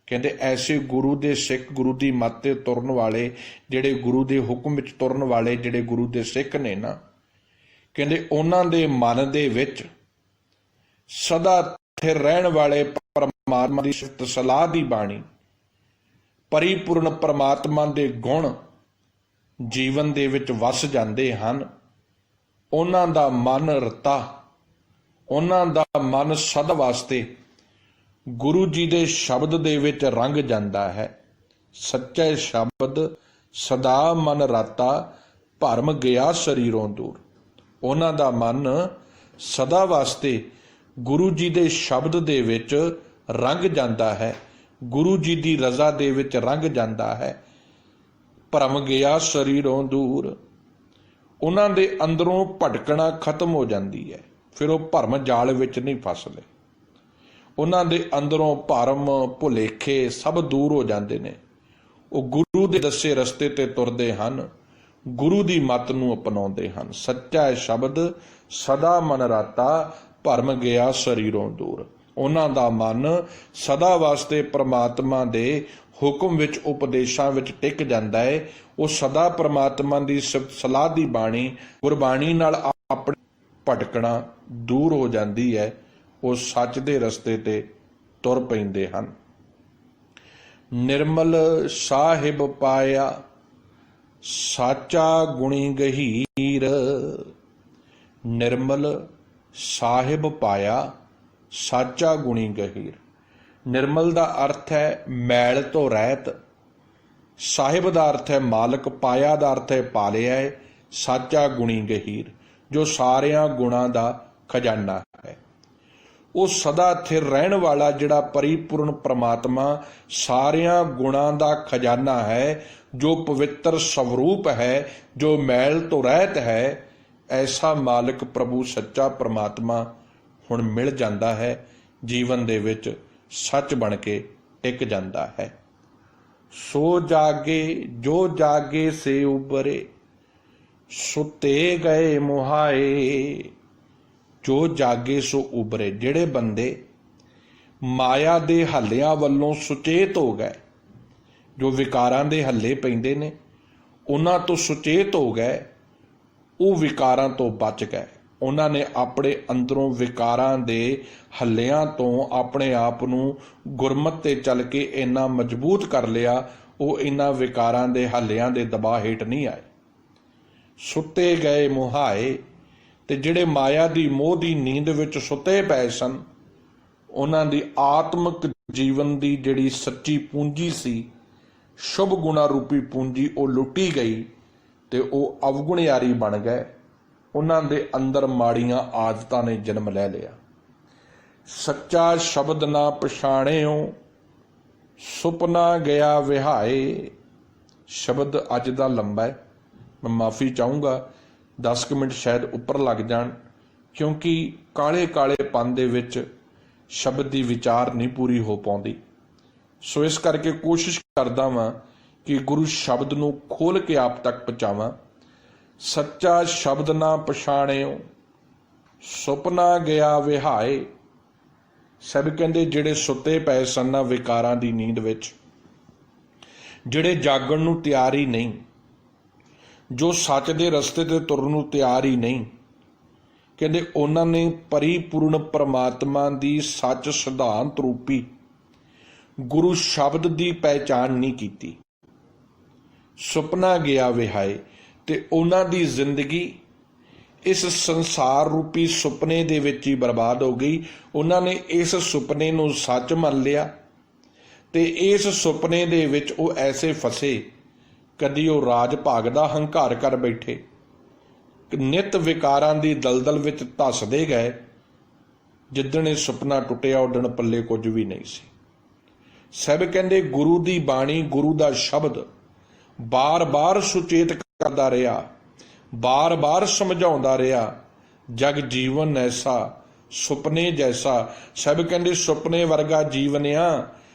ਕਹਿੰਦੇ ਐਸੇ ਗੁਰੂ ਦੇ ਸਿੱਖ, ਗੁਰੂ ਦੀ ਮੱਤ ਤੇ ਤੁਰਨ ਵਾਲੇ, ਜਿਹੜੇ ਗੁਰੂ ਦੇ ਹੁਕਮ ਵਿੱਚ ਤੁਰਨ ਵਾਲੇ ਜਿਹੜੇ ਗੁਰੂ ਦੇ ਸਿੱਖ ਨੇ ਨਾ, ਕਹਿੰਦੇ ਉਹਨਾਂ ਦੇ ਮਨ ਦੇ ਵਿੱਚ ਸਦਾ ਸਥਿਰ ਰਹਿਣ ਵਾਲੇ ਪਰਮਾਤਮਾ ਦੀ ਸਿਫਤ ਸਲਾਹ ਦੀ ਬਾਣੀ, ਪਰਿਪੂਰਨ ਪਰਮਾਤਮਾ ਦੇ ਗੁਣ ਜੀਵਨ ਦੇ ਵਿੱਚ ਵਸ ਜਾਂਦੇ ਹਨ। ਉਹਨਾਂ ਦਾ ਮਨ ਰਤਾ, ਉਹਨਾਂ ਦਾ ਮਨ ਸਦਾ ਵਾਸਤੇ ਗੁਰੂ ਜੀ ਦੇ ਸ਼ਬਦ ਦੇ ਵਿੱਚ ਰੰਗ ਜਾਂਦਾ ਹੈ। ਸੱਚੇ ਸ਼ਬਦ ਸਦਾ ਮਨ ਰਾਤਾ, ਭਰਮ ਗਿਆ ਸਰੀਰੋਂ ਦੂਰ। ਉਹਨਾਂ ਦਾ ਮਨ ਸਦਾ ਵਾਸਤੇ ਗੁਰੂ ਜੀ ਦੇ ਸ਼ਬਦ ਦੇ ਵਿੱਚ ਰੰਗ ਜਾਂਦਾ ਹੈ, ਗੁਰੂ ਜੀ ਦੀ ਰਜ਼ਾ ਦੇ ਵਿੱਚ ਰੰਗ ਜਾਂਦਾ ਹੈ। ਭਰਮ ਗਿਆ ਸਰੀਰੋਂ ਦੂਰ, ਉਹਨਾਂ ਦੇ ਅੰਦਰੋਂ ਭਟਕਣਾ ਖਤਮ ਹੋ ਜਾਂਦੀ ਹੈ। ਫਿਰ ਉਹ ਭਰਮ ਜਾਲ ਵਿੱਚ ਨਹੀਂ ਫਸਦੇ, ਉਹਨਾਂ ਦੇ ਅੰਦਰੋਂ ਭਰਮ ਭੁਲੇਖੇ ਸਭ ਦੂਰ ਹੋ ਜਾਂਦੇ ਨੇ। ਉਹ ਗੁਰੂ ਦੇ ਦੱਸੇ ਰਸਤੇ ਤੇ ਤੁਰਦੇ ਹਨ, ਗੁਰੂ ਦੀ ਮੱਤ ਨੂੰ ਅਪਣਾਉਂਦੇ ਹਨ। ਸੱਚਾ ਸ਼ਬਦ ਸਦਾ ਮਨ ਰਾਤਾ, ਭਰਮ ਗਿਆ ਸਰੀਰੋਂ ਦੂਰ। ਉਹਨਾਂ ਦਾ ਮਨ ਸਦਾ ਵਾਸਤੇ ਪ੍ਰਮਾਤਮਾ ਦੇ ਹੁਕਮ ਵਿੱਚ, ਉਪਦੇਸ਼ਾਂ ਵਿੱਚ ਟਿਕ ਜਾਂਦਾ ਹੈ। ਉਹ ਸਦਾ ਪ੍ਰਮਾਤਮਾ ਦੀ ਸਲਾਹ ਦੀ ਬਾਣੀ, ਗੁਰਬਾਣੀ ਨਾਲ ਆਪਣੀ ਭਟਕਣਾ ਦੂਰ ਹੋ ਜਾਂਦੀ ਹੈ। ਉਹ ਸੱਚ ਦੇ ਰਸਤੇ ਤੇ ਤੁਰ ਪੈਂਦੇ ਹਨ। ਨਿਰਮਲ ਸਾਹਿਬ ਪਾਇਆ ਸਾਚਾ ਗੁਣੀ ਗਹੀਰ। ਨਿਰਮਲ ਸਾਹਿਬ ਪਾਇਆ ਸਾਚਾ ਗੁਣੀ ਗਹੀਰ। ਨਿਰਮਲ ਦਾ ਅਰਥ ਹੈ ਮੈਲ ਤੋਂ ਰਹਿਤ, ਸਾਹਿਬ ਦਾ ਅਰਥ ਹੈ ਮਾਲਕ, ਪਾਇਆ ਦਾ ਅਰਥ ਹੈ ਪਾਲਿਆ ਹੈ, ਸਾਚਾ ਗੁਣੀ ਗਹੀਰ ਜੋ ਸਾਰਿਆਂ ਗੁਣਾਂ ਦਾ ਖਜ਼ਾਨਾ ਹੈ। ਉਹ ਸਦਾ ਸਥਿਰ ਰਹਿਣ ਵਾਲਾ ਜਿਹੜਾ ਪਰਿਪੂਰਨ ਪ੍ਰਮਾਤਮਾ ਸਾਰਿਆਂ ਗੁਣਾਂ ਦਾ ਖਜ਼ਾਨਾ ਹੈ, ਜੋ ਪਵਿੱਤਰ ਸਵਰੂਪ ਹੈ, ਜੋ ਮੈਲ ਤੋਂ ਰਹਿਤ ਹੈ, ਐਸਾ ਮਾਲਕ ਪ੍ਰਭੂ ਸੱਚਾ ਪ੍ਰਮਾਤਮਾ ਹੁਣ ਮਿਲ ਜਾਂਦਾ ਹੈ, ਜੀਵਨ ਦੇ ਵਿੱਚ ਸੱਚ ਬਣ ਕੇ ਟਿਕ ਜਾਂਦਾ ਹੈ। ਸੋ ਜਾਗੇ ਜੋ ਜਾਗੇ ਸੇ ਉਬਰੇ, ਸੁੱਤੇ ਗਏ ਮੁਹਾਏ। ਜੋ ਜਾਗੇ ਸੋ ਉਬਰੇ, ਜਿਹੜੇ ਬੰਦੇ ਮਾਇਆ ਦੇ ਹੱਲਿਆਂ ਵੱਲੋਂ ਸੁਚੇਤ ਹੋ ਗਏ, ਜੋ ਵਿਕਾਰਾਂ ਦੇ ਹੱਲੇ ਪੈਂਦੇ ਨੇ ਉਹਨਾਂ ਤੋਂ ਸੁਚੇਤ ਹੋ ਗਏ, ਉਹ ਵਿਕਾਰਾਂ ਤੋਂ ਬਚ ਗਏ। ਉਹਨਾਂ ਨੇ ਆਪਣੇ ਅੰਦਰੋਂ ਵਿਕਾਰਾਂ ਦੇ ਹੱਲਿਆਂ ਤੋਂ ਆਪਣੇ ਆਪ ਨੂੰ ਗੁਰਮਤਿ ਤੇ ਚੱਲ ਕੇ ਇੰਨਾ ਮਜ਼ਬੂਤ ਕਰ ਲਿਆ, ਉਹ ਇਹਨਾਂ ਵਿਕਾਰਾਂ ਦੇ ਹੱਲਿਆਂ ਦੇ ਦਬਾਅ ਹੇਠ ਨਹੀਂ ਆਏ। ਸੁੱਤੇ ਗਏ ਮੁਹਾਏ, ਤੇ ਜਿਹੜੇ ਮਾਇਆ ਦੀ ਮੋਹ ਦੀ ਨੀਂਦ ਵਿੱਚ ਸੁੱਤੇ ਪਏ ਸਨ, ਉਹਨਾਂ ਦੀ ਆਤਮਿਕ ਜੀਵਨ ਦੀ ਜਿਹੜੀ ਸੱਚੀ ਪੂੰਜੀ ਸੀ, ਸ਼ੁਭ ਗੁਣਾ ਰੂਪੀ ਪੂੰਜੀ, ਉਹ ਲੁੱਟੀ ਗਈ ਤੇ ਉਹ ਅਵਗੁਣਿਆਰੀ ਬਣ ਗਏ। ਉਹਨਾਂ ਦੇ ਅੰਦਰ ਮਾੜੀਆਂ ਆਦਤਾਂ ਨੇ ਜਨਮ ਲੈ ਲਿਆ। ਸੱਚਾ ਸ਼ਬਦ ਨਾ ਪਛਾਣਿਓ, ਸੁਪਨਾ ਗਿਆ ਵਿਹਾਏ। ਸ਼ਬਦ ਅੱਜ ਦਾ ਲੰਬਾ ਹੈ, ਮੈਂ ਮਾਫੀ ਚਾਹੂੰਗਾ, 10 ਮਿੰਟ ਸ਼ਾਇਦ ਉੱਪਰ ਲੱਗ ਜਾਣ, ਕਿਉਂਕਿ ਕਾਲੇ ਕਾਲੇ ਪਨ ਦੇ ਵਿੱਚ ਸ਼ਬਦ ਦੀ ਵਿਚਾਰ ਨਹੀਂ ਪੂਰੀ ਹੋ ਪਾਉਂਦੀ। ਸੋ ਇਸ ਕਰਕੇ ਕੋਸ਼ਿਸ਼ ਕਰਦਾ ਵਾਂ ਕਿ ਗੁਰੂ ਸ਼ਬਦ ਨੂੰ ਖੋਲ ਕੇ ਆਪ ਤੱਕ ਪਹੁੰਚਾਵਾਂ। ਸੱਚਾ ਸ਼ਬਦ ਨਾ ਪਛਾਣਿਓ, ਸੁਪਨਾ ਗਿਆ ਵਿਹਾਏ। ਸਭ ਕਹਿੰਦੇ ਜਿਹੜੇ ਸੁੱਤੇ ਪਏ ਸਨ ਨਾ ਵਿਕਾਰਾਂ ਦੀ ਨੀਂਦ ਵਿੱਚ, ਜਿਹੜੇ ਜਾਗਣ ਨੂੰ ਤਿਆਰ ਹੀ ਨਹੀਂ, ਜੋ ਸੱਚ ਦੇ ਰਸਤੇ ਤੇ ਤੁਰਨ ਨੂੰ ਤਿਆਰ ਹੀ ਨਹੀਂ, ਕਹਿੰਦੇ ਉਹਨਾਂ ਨੇ ਪਰਿਪੂਰਨ ਪਰਮਾਤਮਾ ਦੀ ਸੱਚ ਸਿਧਾਂਤ ਰੂਪੀ ਗੁਰੂ ਸ਼ਬਦ ਦੀ ਪਹਿਚਾਣ ਨਹੀਂ ਕੀਤੀ। ਸੁਪਨਾ ਗਿਆ ਵਿਹਾਏ ਤੇ ਉਹਨਾਂ ਦੀ ਜ਼ਿੰਦਗੀ ਇਸ ਸੰਸਾਰ ਰੂਪੀ ਸੁਪਨੇ ਦੇ ਵਿੱਚ ਹੀ ਬਰਬਾਦ ਹੋ ਗਈ। ਉਹਨਾਂ ਨੇ ਇਸ ਸੁਪਨੇ ਨੂੰ ਸੱਚ ਮੰਨ ਲਿਆ ਤੇ ਇਸ ਸੁਪਨੇ ਦੇ ਵਿੱਚ ਉਹ ਐਸੇ ਫਸੇ, ਕਦੀ ਉਹ ਰਾਜ ਭਾਗ ਦਾ ਹੰਕਾਰ ਕਰ ਬੈਠੇ, ਨਿਤ ਵਿਕਾਰਾਂ ਦੀ ਦਲਦਲ ਵਿੱਚ ਧੱਸਦੇ ਗਏ। ਜਿੱਦਣ ਇਹ ਸੁਪਨਾ ਟੁੱਟਿਆ ਉਦਣ ਪੱਲੇ ਕੁਝ ਵੀ ਨਹੀਂ ਸੀ। ਸਾਹਿਬ ਕਹਿੰਦੇ ਗੁਰੂ ਦੀ ਬਾਣੀ, ਗੁਰੂ ਦਾ ਸ਼ਬਦ ਬਾਰ-ਬਾਰ ਸੁਚੇਤ ਕਰਦਾ ਰਿਹਾ, ਬਾਰ-ਬਾਰ ਸਮਝਾਉਂਦਾ ਰਿਹਾ, ਜਗ ਜੀਵਨ ਐਸਾ ਸੁਪਨੇ ਜੈਸਾ। ਸਾਹਿਬ ਕਹਿੰਦੇ ਸੁਪਨੇ ਵਰਗਾ ਜੀਵਨ ਆ,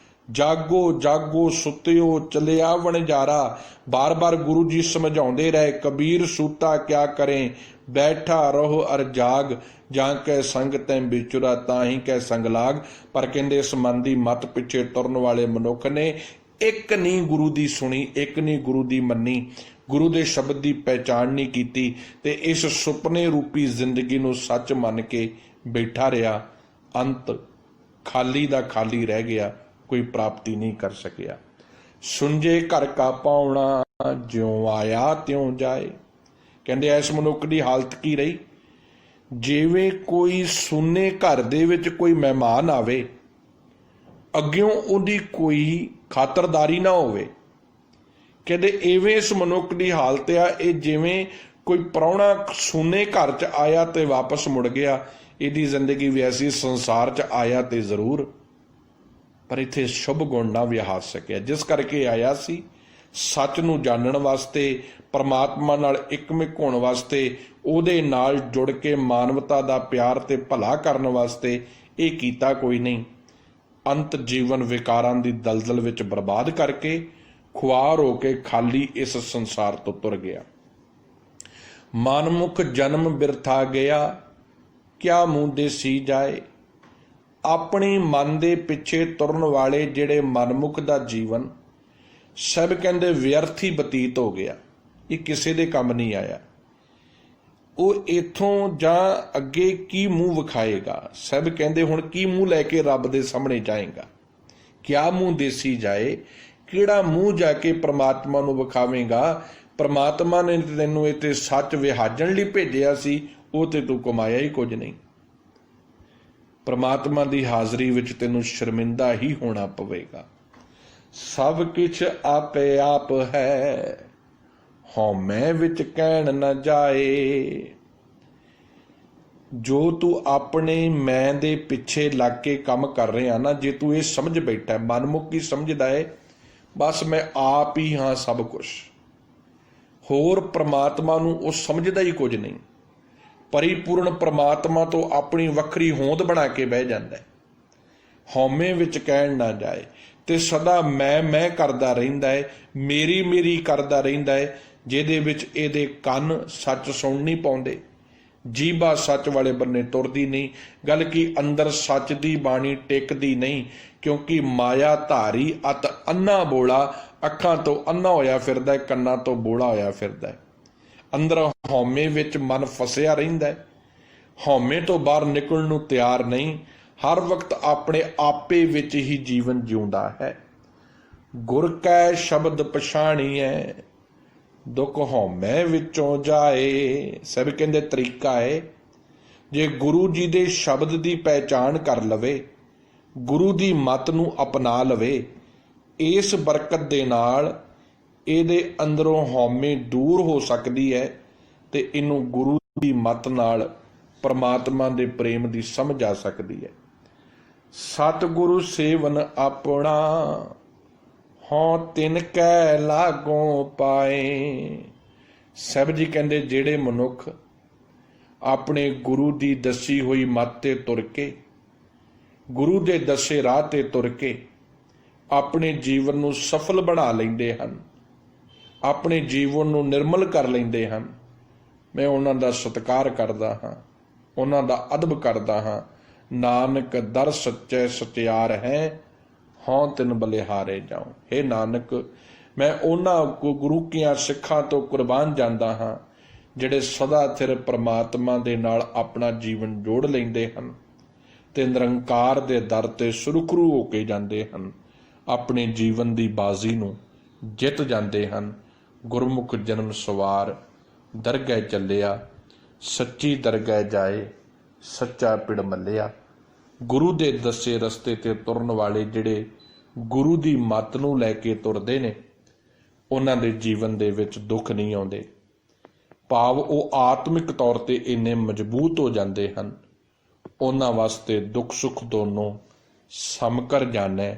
ਜਾਗੋ ਜਾਗੋ ਸੁੱਤਿਓ ਚੱਲਿਆ ਵਣਜਾਰਾ। ਬਾਰ-ਬਾਰ ਗੁਰੂ ਜੀ ਸਮਝਾਉਂਦੇ ਰਹੇ, ਕਬੀਰ ਸੂਤਾ ਕਿਆ ਕਰੇ, ਬੈਠਾ ਰਹੋ ਅਰ ਜਾਗ, ਜਾਂ ਕੈ ਸੰਗ ਤੈਂ ਵਿਚੁਰਾ ਤਾਂ ਹੀ ਕੈ ਸੰਗ ਲਾਗ। ਪਰ ਕਹਿੰਦੇ ਇਸ ਮਨ ਦੀ ਮੱਤ ਪਿੱਛੇ ਤੁਰਨ ਵਾਲੇ ਮਨੁੱਖ ਨੇ ਇੱਕ ਨਹੀਂ ਗੁਰੂ ਦੀ ਸੁਣੀ, ਇੱਕ ਨਹੀਂ ਗੁਰੂ ਦੀ ਮੰਨੀ, ਗੁਰੂ ਦੇ ਸ਼ਬਦ ਦੀ ਪਹਿਚਾਣ ਨਹੀਂ ਕੀਤੀ ਤੇ ਇਸ ਸੁਪਨੇ ਰੂਪੀ ਜ਼ਿੰਦਗੀ ਨੂੰ ਸੱਚ ਮੰਨ ਕੇ ਬੈਠਾ ਰਿਹਾ। ਅੰਤ ਖਾਲੀ ਦਾ ਖਾਲੀ ਰਹਿ ਗਿਆ, ਕੋਈ ਪ੍ਰਾਪਤੀ ਨਹੀਂ ਕਰ ਸਕਿਆ। ਸੁੰਝੇ ਘਰ ਕਾ ਪਾਉਣਾ, ਜਿਉਂ ਆਇਆ ਤਿਉਂ ਜਾਏ। ਕਹਿੰਦੇ ਇਸ ਮਨੁੱਖ ਦੀ ਹਾਲਤ ਕੀ ਰਹੀ? ਜਿਵੇਂ ਕੋਈ ਸੁੰਨੇ ਘਰ ਦੇ ਵਿੱਚ ਕੋਈ ਮਹਿਮਾਨ ਆਵੇ, ਅੱਗਿਓਂ ਉਹਦੀ ਕੋਈ ਖਾਤਰਦਾਰੀ ਨਾ ਹੋਵੇ। ਕਹਿੰਦੇ ਇਵੇਂ ਇਸ ਮਨੁੱਖ ਦੀ ਹਾਲਤ ਆ। ਇਹ ਜਿਵੇਂ ਕੋਈ ਪ੍ਰਾਹੁਣਾ ਸੁੰਨੇ ਘਰ 'ਚ ਆਇਆ ਤੇ ਵਾਪਸ ਮੁੜ ਗਿਆ। ਇਹਦੀ ਜ਼ਿੰਦਗੀ ਵੀ ਐਸੀ, ਸੰਸਾਰ 'ਚ ਆਇਆ ਤੇ ਜ਼ਰੂਰ, ਪਰ ਇੱਥੇ ਸ਼ੁਭ ਗੁਣ ਨਾ ਵਿਹਾਰ ਸਕਿਆ। ਜਿਸ ਕਰਕੇ ਆਇਆ ਸੀ ਸੱਚ ਨੂੰ ਜਾਣਨ ਵਾਸਤੇ, ਪਰਮਾਤਮਾ ਨਾਲ ਇਕਮਿਕ ਹੋਣ ਵਾਸਤੇ, ਉਹਦੇ ਨਾਲ ਜੁੜ ਕੇ ਮਾਨਵਤਾ ਦਾ ਪਿਆਰ ਤੇ ਭਲਾ ਕਰਨ ਵਾਸਤੇ, ਇਹ ਕੀਤਾ ਕੋਈ ਨਹੀਂ। ਅੰਤ ਜੀਵਨ ਵਿਕਾਰਾਂ ਦੀ ਦਲਦਲ ਵਿੱਚ ਬਰਬਾਦ ਕਰਕੇ ਖੁਆਰ ਹੋ ਕੇ ਖਾਲੀ ਇਸ ਸੰਸਾਰ ਤੋਂ ਤੁਰ ਗਿਆ। ਮਨਮੁਖ ਜਨਮ ਬਿਰਥਾ ਗਿਆ, ਕਿਆ ਮੂੰਹ ਦੇਸੀ ਜਾਏ। ਆਪਣੀ ਮਨ ਦੇ ਪਿੱਛੇ ਤੁਰਨ ਵਾਲੇ ਜਿਹੜੇ ਮਨਮੁਖ ਦਾ ਜੀਵਨ ਸਭ ਕਹਿੰਦੇ ਵਿਅਰਥ ਹੀ ਬਤੀਤ ਹੋ ਗਿਆ। ਇਹ ਕਿਸੇ ਦੇ ਕੰਮ ਨਹੀਂ ਆਇਆ। ਉਹ ਇਥੋਂ ਜਾਂ ਅੱਗੇ ਕੀ ਮੂੰਹ ਵਿਖਾਏਗਾ? ਸਭ ਕਹਿੰਦੇ ਹੁਣ ਕੀ ਮੂੰਹ ਲੈ ਕੇ ਰੱਬ ਦੇ ਸਾਹਮਣੇ ਜਾਏਗਾ? ਕਿਆ ਮੂੰਹ ਦੇਸੀ ਜਾਏ, ਕਿਹੜਾ ਮੂੰਹ ਜਾ ਕੇ ਪ੍ਰਮਾਤਮਾ ਨੂੰ ਵਿਖਾਵੇਂਗਾ? ਪ੍ਰਮਾਤਮਾ ਨੇ ਤੈਨੂੰ ਇੱਥੇ ਸੱਚ ਵਿਹਾਜਣ ਲਈ ਭੇਜਿਆ ਸੀ, ਉਹ ਤੇ ਤੂੰ ਕਮਾਇਆ ਹੀ ਕੁਝ ਨਹੀਂ। ਪ੍ਰਮਾਤਮਾ ਦੀ ਹਾਜ਼ਰੀ ਵਿੱਚ ਤੈਨੂੰ ਸ਼ਰਮਿੰਦਾ ਹੀ ਹੋਣਾ ਪਵੇਗਾ। ਸਭ ਕੁਛ ਆਪੇ ਆਪ ਹੈ, ਹਉਮੈ ਵਿੱਚ ਕਹਿਣ ਨਾ ਜਾਏ। ਜੋ ਤੂੰ ਆਪਣੇ ਮੈਂ ਦੇ ਪਿੱਛੇ ਲੱਗ ਕੇ ਕੰਮ ਕਰ ਰਿਹਾ ਨਾ, ਜੇ ਤੂੰ ਇਹ ਸਮਝ ਬੈਠਾ, ਮਨਮੁਖੀ ਸਮਝਦਾ ਹੈ ਬਸ ਮੈਂ ਆਪ ਹੀ ਹਾਂ ਸਭ ਕੁਛ, ਹੋਰ ਪ੍ਰਮਾਤਮਾ ਨੂੰ ਉਹ ਸਮਝਦਾ ਹੀ ਕੁਝ ਨਹੀਂ। ਪਰਿਪੂਰਨ ਪ੍ਰਮਾਤਮਾ ਤੋਂ ਆਪਣੀ ਵੱਖਰੀ ਹੋਂਦ ਬਣਾ ਕੇ ਬਹਿ ਜਾਂਦਾ ਹੈ। ਹਉਮੈ ਵਿੱਚ ਕਹਿਣ ਨਾ ਜਾਏ ਤੇ ਸਦਾ ਮੈਂ ਕਰਦਾ ਰਹਿੰਦਾ ਹੈ, ਮੇਰੀ ਮੇਰੀ ਕਰਦਾ ਰਹਿੰਦਾ ਹੈ, ਜਿਹਦੇ ਵਿੱਚ ਇਹਦੇ ਕੰਨ ਸੱਚ ਸੁਣ ਨਹੀਂ ਪਾਉਂਦੇ, ਜੀਭਾ ਸੱਚ ਵਾਲੇ ਬੰਨੇ ਤੁਰਦੀ ਨਹੀਂ। ਗੱਲ ਕੀ ਅੰਦਰ ਸੱਚ ਦੀ ਬਾਣੀ ਟਿਕਦੀ ਨਹੀਂ, ਕਿਉਂਕਿ ਮਾਇਆ ਧਾਰੀ ਅਤ ਅੰਨਾ ਬੋਲਾ, ਅੱਖਾਂ ਤੋਂ ਅੰਨਾ ਹੋਇਆ ਫਿਰਦਾ, ਕੰਨਾਂ ਤੋਂ ਬੋਲਾ ਹੋਇਆ ਫਿਰਦਾ। ਅੰਦਰ ਹਉਮੈ ਵਿੱਚ ਮਨ ਫਸਿਆ ਰਹਿੰਦਾ ਹੈ, ਹਉਮੈ ਤੋਂ ਬਾਹਰ ਨਿਕਲਣ ਨੂੰ ਤਿਆਰ ਨਹੀਂ, ਹਰ ਵਕਤ ਆਪਣੇ ਆਪੇ ਵਿੱਚ ਹੀ ਜੀਵਨ ਜਿਉਂਦਾ ਹੈ। ਗੁਰ ਕੈ ਸ਼ਬਦ ਪਛਾਣੀਐ, ਦੁੱਖ ਹਉਮੈ ਵਿੱਚੋਂ ਜਾਏ। ਸਭ ਕਹਿੰਦੇ ਤਰੀਕਾ ਹੈ, ਜੇ ਗੁਰੂ ਜੀ ਦੇ ਸ਼ਬਦ ਦੀ ਪਹਿਚਾਣ ਕਰ ਲਵੇ, ਗੁਰੂ ਦੀ ਮੱਤ ਨੂੰ ਅਪਣਾ ਲਵੇ, ਇਸ ਬਰਕਤ ਦੇ ਨਾਲ ਇਹਦੇ ਅੰਦਰੋਂ ਹਉਮੈ ਦੂਰ ਹੋ ਸਕਦੀ ਹੈ ਤੇ ਇਹਨੂੰ ਗੁਰੂ ਦੀ ਮੱਤ ਨਾਲ ਪਰਮਾਤਮਾ ਦੇ ਪ੍ਰੇਮ ਦੀ ਸਮਝ ਆ ਸਕਦੀ ਹੈ। ਸਤਿਗੁਰੂ ਸੇਵਨ ਆਪਣਾ, ਹੋਂ ਤਿਨ ਕੈ ਲਾਗੋਂ ਪਾਏ। ਸਾਹਿਬ ਜੀ ਕਹਿੰਦੇ ਜਿਹੜੇ ਮਨੁੱਖ ਆਪਣੇ ਗੁਰੂ ਦੀ ਦੱਸੀ ਹੋਈ ਮੱਤ ਤੇ ਤੁਰ ਕੇ, ਗੁਰੂ ਦੇ ਦੱਸੇ ਰਾਹ ਤੇ ਤੁਰ ਕੇ ਆਪਣੇ ਜੀਵਨ ਨੂੰ ਸਫਲ ਬਣਾ ਲੈਂਦੇ ਹਨ, ਆਪਣੇ ਜੀਵਨ ਨੂੰ ਨਿਰਮਲ ਕਰ ਲੈਂਦੇ ਹਨ, ਮੈਂ ਉਹਨਾਂ ਦਾ ਸਤਿਕਾਰ ਕਰਦਾ ਹਾਂ, ਉਹਨਾਂ ਦਾ ਅਦਬ ਕਰਦਾ ਹਾਂ। ਨਾਨਕ ਦਰ ਸੱਚੇ ਸਚਿਆਰ ਹੈ, ਹੋਂ ਤਿਨ ਬਲਿਹਾਰੇ ਜਾਉ। ਹੇ ਨਾਨਕ, मैं उन्हां गुरु कीਆਂ सिखां तो कुर्बान ਜਾਂਦਾ ਹਾਂ ਜਿਹੜੇ ਸਦਾ ਸਿਰ ਪ੍ਰਮਾਤਮਾ ਦੇ ਨਾਲ ਆਪਣਾ ਜੀਵਨ ਜੋੜ ਲੈਂਦੇ ਹਨ ਤੇ ਨਿਰੰਕਾਰ ਦੇ ਦਰ ਤੇ ਸੁਰਖਰੂ ਹੋ ਕੇ ਜਾਂਦੇ ਹਨ, ਆਪਣੇ ਜੀਵਨ ਦੀ ਬਾਜ਼ੀ ਨੂੰ ਜਿੱਤ ਜਾਂਦੇ ਹਨ। ਗੁਰਮੁਖ ਜਨਮ ਸਵਾਰ ਦਰਗਹਿ ਚੱਲਿਆ, ਸੱਚੀ ਦਰਗਹਿ ਜਾਏ ਸੱਚਾ ਪਿੜ ਮੱਲਿਆ। ਗੁਰੂ ਦੇ ਦੱਸੇ ਰਸਤੇ ਤੇ ਤੁਰਨ ਵਾਲੇ ਜਿਹੜੇ ਗੁਰੂ ਦੀ ਮੱਤ ਨੂੰ ਲੈ ਕੇ ਤੁਰਦੇ ਨੇ, ਉਹਨਾਂ ਦੇ ਜੀਵਨ ਦੇ ਵਿੱਚ ਦੁੱਖ ਨਹੀਂ ਆਉਂਦੇ। ਭਾਵ ਉਹ ਆਤਮਿਕ ਤੌਰ ਤੇ ਇੰਨੇ ਮਜ਼ਬੂਤ ਹੋ ਜਾਂਦੇ ਹਨ, ਉਹਨਾਂ ਵਾਸਤੇ ਦੁੱਖ ਸੁੱਖ ਦੋਨੋਂ ਸਮਕਰ ਜਾਣੈ,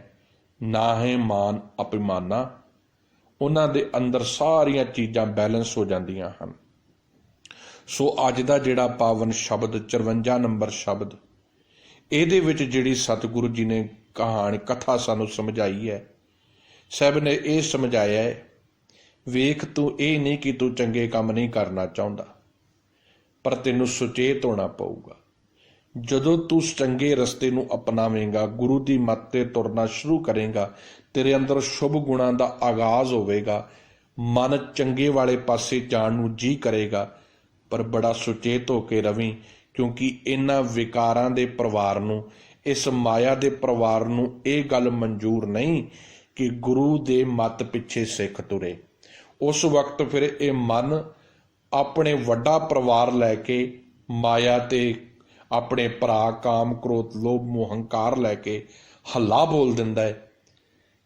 ਨਾਹੇ ਮਾਨ ਅਪਮਾਨਾ। ਉਹਨਾਂ ਦੇ ਅੰਦਰ ਸਾਰੀਆਂ ਚੀਜ਼ਾਂ ਬੈਲੈਂਸ ਹੋ ਜਾਂਦੀਆਂ ਹਨ। ਸੋ ਅੱਜ ਦਾ ਜਿਹੜਾ ਪਾਵਨ ਸ਼ਬਦ 54 ਨੰਬਰ ਸ਼ਬਦ, ਇਹਦੇ ਵਿੱਚ ਜਿਹੜੀ ਸਤਿਗੁਰੂ ਜੀ ਨੇ ਕਹਾਣੀ ਕਥਾ ਸਾਨੂੰ ਸਮਝਾਈ ਹੈ, ਸਾਹਿਬ ਨੇ ਇਹ ਸਮਝਾਇਆ ਹੈ, ਵੇਖ ਤੂੰ ਇਹ ਨਹੀਂ ਕਿ ਤੂੰ ਚੰਗੇ ਕੰਮ ਨਹੀਂ ਕਰਨਾ ਚਾਹੁੰਦਾ, ਪਰ ਤੈਨੂੰ ਸੁਚੇਤ ਹੋਣਾ ਪਊਗਾ। ਜਦੋਂ ਤੂੰ ਚੰਗੇ ਰਸਤੇ ਨੂੰ ਅਪਣਾਵੇਂਗਾ, ਗੁਰੂ ਦੀ ਮੱਤ ਤੇ ਤੁਰਨਾ ਸ਼ੁਰੂ ਕਰੇਗਾ, ਤੇਰੇ ਅੰਦਰ ਸ਼ੁਭ ਗੁਣਾਂ ਦਾ ਆਗਾਜ਼ ਹੋਵੇਗਾ, ਮਨ ਚੰਗੇ ਵਾਲੇ ਪਾਸੇ ਜਾਣ ਨੂੰ ਜੀ ਕਰੇਗਾ। ਪਰ ਬੜਾ ਸੁਚੇਤ ਹੋ ਕੇ ਰਵੀਂ, ਕਿਉਂਕਿ ਇਹਨਾਂ ਵਿਕਾਰਾਂ ਦੇ ਪਰਿਵਾਰ ਨੂੰ, ਇਸ ਮਾਇਆ ਦੇ ਪਰਿਵਾਰ ਨੂੰ ਇਹ ਗੱਲ ਮਨਜ਼ੂਰ ਨਹੀਂ ਕਿ ਗੁਰੂ ਦੇ ਮੱਤ ਪਿੱਛੇ ਸਿੱਖ ਤੁਰੇ। ਉਸ ਵਕਤ ਫਿਰ ਇਹ ਮਨ ਆਪਣੇ ਵੱਡਾ ਪਰਿਵਾਰ ਲੈ ਕੇ ਮਾਇਆ ਤੇ ਆਪਣੇ ਭਰਾ ਕਾਮ ਕ੍ਰੋਧ ਲੋਭ ਮੋਹ ਹੰਕਾਰ ਲੈ ਕੇ ਹੱਲਾ ਬੋਲ ਦਿੰਦਾ ਹੈ।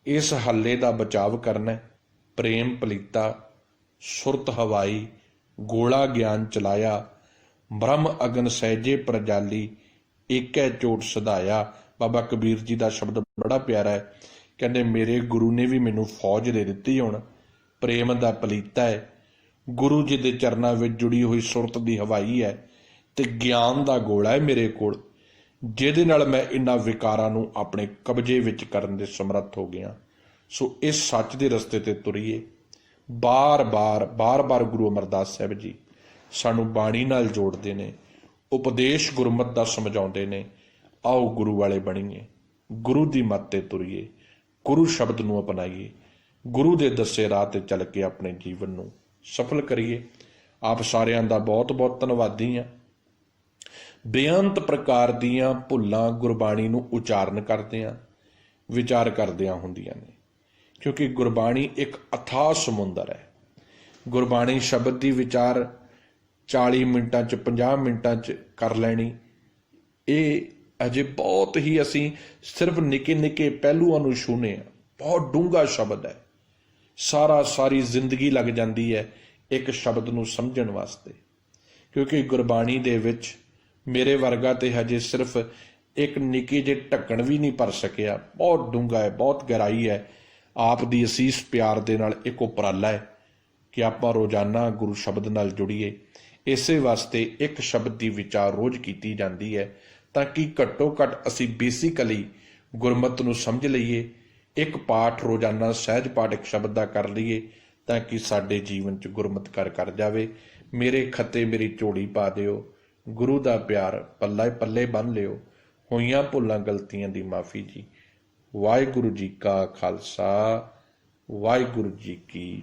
ਇਸ ਹੱਲੇ ਦਾ ਬਚਾਵ ਕਰਨਾ, ਪ੍ਰੇਮ ਪਲੀਤਾ ਸੁਰਤ ਹਵਾਈ ਗੋਲਾ ਗਿਆਨ ਚਲਾਇਆ, ਬ੍ਰਹਮ ਅਗਨ ਸਹਿਜੇ ਪ੍ਰਜਾਲੀ ਏਕੈ ਚੋਟ ਸਧਾਇਆ। ਬਾਬਾ ਕਬੀਰ ਜੀ ਦਾ ਸ਼ਬਦ ਬੜਾ ਪਿਆਰਾ ਹੈ, ਕਹਿੰਦੇ ਮੇਰੇ ਗੁਰੂ ਨੇ ਵੀ ਮੈਨੂੰ ਫੌਜ ਦੇ ਦਿੱਤੀ, ਹੁਣ ਪ੍ਰੇਮ ਦਾ ਪਲੀਤਾ ਹੈ, ਗੁਰੂ ਜੀ ਦੇ ਚਰਨਾਂ ਵਿੱਚ ਜੁੜੀ ਹੋਈ ਸੁਰਤ ਦੀ ਹਵਾਈ ਹੈ ਤੇ ਗਿਆਨ ਦਾ ਗੋਲਾ ਹੈ ਮੇਰੇ ਕੋਲ, ਜਿਹਦੇ ਨਾਲ ਮੈਂ ਇਹਨਾਂ ਵਿਕਾਰਾਂ ਨੂੰ ਆਪਣੇ ਕਬਜ਼ੇ ਵਿੱਚ ਕਰਨ ਦੇ ਸਮਰੱਥ ਹੋ ਗਿਆ। ਸੋ ਇਸ ਸੱਚ ਦੇ ਰਸਤੇ ਤੇ ਤੁਰੀਏ। ਬਾਰ-ਬਾਰ ਗੁਰੂ ਅਮਰਦਾਸ ਸਾਹਿਬ ਜੀ ਸਾਨੂੰ ਬਾਣੀ ਨਾਲ ਜੋੜਦੇ ਨੇ, ਉਪਦੇਸ਼ ਗੁਰਮਤਿ ਦਾ ਸਮਝਾਉਂਦੇ ਨੇ। ਆਓ ਗੁਰੂ ਵਾਲੇ ਬਣੀਏ, ਗੁਰੂ ਦੀ ਮੱਤ ਤੇ ਤੁਰੀਏ, ਗੁਰੂ ਸ਼ਬਦ ਨੂੰ ਅਪਣਾਈਏ, ਗੁਰੂ ਦੇ ਦੱਸੇ ਰਾਹ ਤੇ ਚੱਲ ਕੇ ਆਪਣੇ ਜੀਵਨ ਨੂੰ ਸਫਲ ਕਰੀਏ। ਆਪ ਸਾਰਿਆਂ ਦਾ ਬਹੁਤ ਬਹੁਤ ਧੰਨਵਾਦੀ ਹਾਂ। ਬੇਅੰਤ ਪ੍ਰਕਾਰ ਦੀਆਂ ਭੁੱਲਾਂ ਗੁਰਬਾਣੀ ਨੂੰ ਉਚਾਰਨ ਕਰਦਿਆਂ ਵਿਚਾਰ ਕਰਦਿਆਂ ਹੁੰਦੀਆਂ ਨੇ, ਕਿਉਂਕਿ ਗੁਰਬਾਣੀ ਇੱਕ ਅਥਾਹ ਸਮੁੰਦਰ ਹੈ। ਗੁਰਬਾਣੀ ਸ਼ਬਦ ਦੀ ਵਿਚਾਰ 40 ਮਿੰਟਾਂ 'ਚ 50 ਮਿੰਟਾਂ 'ਚ ਕਰ ਲੈਣੀ, ਇਹ ਅਜੇ ਬਹੁਤ ਹੀ ਅਸੀਂ ਸਿਰਫ ਨਿੱਕੇ ਨਿੱਕੇ ਪਹਿਲੂਆਂ ਨੂੰ ਛੂਹਨੇ ਆ। ਬਹੁਤ ਡੂੰਘਾ ਸ਼ਬਦ ਹੈ, ਸਾਰੀ ਜ਼ਿੰਦਗੀ ਲੱਗ ਜਾਂਦੀ ਹੈ ਇੱਕ ਸ਼ਬਦ ਨੂੰ ਸਮਝਣ ਵਾਸਤੇ, ਕਿਉਂਕਿ ਗੁਰਬਾਣੀ ਦੇ ਵਿੱਚ ਮੇਰੇ ਵਰਗਾ ਤੇ ਹਜੇ ਸਿਰਫ ਇੱਕ ਨਿੱਕੀ ਜਿਹੀ ਢੱਕਣ ਵੀ ਨਹੀਂ ਭਰ ਸਕਿਆ। ਬਹੁਤ ਡੂੰਘਾ ਹੈ, ਬਹੁਤ ਗਹਿਰਾਈ ਹੈ। ਆਪ ਦੀ ਅਸੀਸ ਪਿਆਰ ਦੇ ਨਾਲ ਇੱਕ ਉਪਰਾਲਾ ਹੈ ਕਿ ਆਪਾਂ ਰੋਜ਼ਾਨਾ ਗੁਰੂ ਸ਼ਬਦ ਨਾਲ ਜੁੜੀਏ। ਇਸੇ ਵਾਸਤੇ ਇੱਕ ਸ਼ਬਦ ਦੀ ਵਿਚਾਰ ਰੋਜ਼ ਕੀਤੀ ਜਾਂਦੀ ਹੈ, ਤਾਂ ਕਿ ਘੱਟੋ ਘੱਟ ਅਸੀਂ ਬੇਸਿਕਲੀ ਗੁਰਮਤਿ ਨੂੰ ਸਮਝ ਲਈਏ। ਇੱਕ ਪਾਠ ਰੋਜ਼ਾਨਾ ਸਹਿਜ ਪਾਠ ਇੱਕ ਸ਼ਬਦ ਦਾ ਕਰ ਲਈਏ, ਤਾਂ ਕਿ ਸਾਡੇ ਜੀਵਨ 'ਚ ਗੁਰਮਤਿ ਕਰ ਜਾਵੇ। ਮੇਰੇ ਖੱਤੇ ਮੇਰੀ ਝੋਲੀ ਪਾ ਦਿਓ, ਗੁਰੂ ਦਾ ਪਿਆਰ ਪੱਲੇ ਬੰਨ੍ਹ ਲਿਓ, ਹੋਈਆਂ ਭੁੱਲਾਂ ਗਲਤੀਆਂ ਦੀ ਮਾਫੀ ਜੀ। ਵਾਹਿਗੁਰੂ ਜੀ ਕਾ ਖਾਲਸਾ, ਵਾਹਿਗੁਰੂ ਜੀ ਕੀ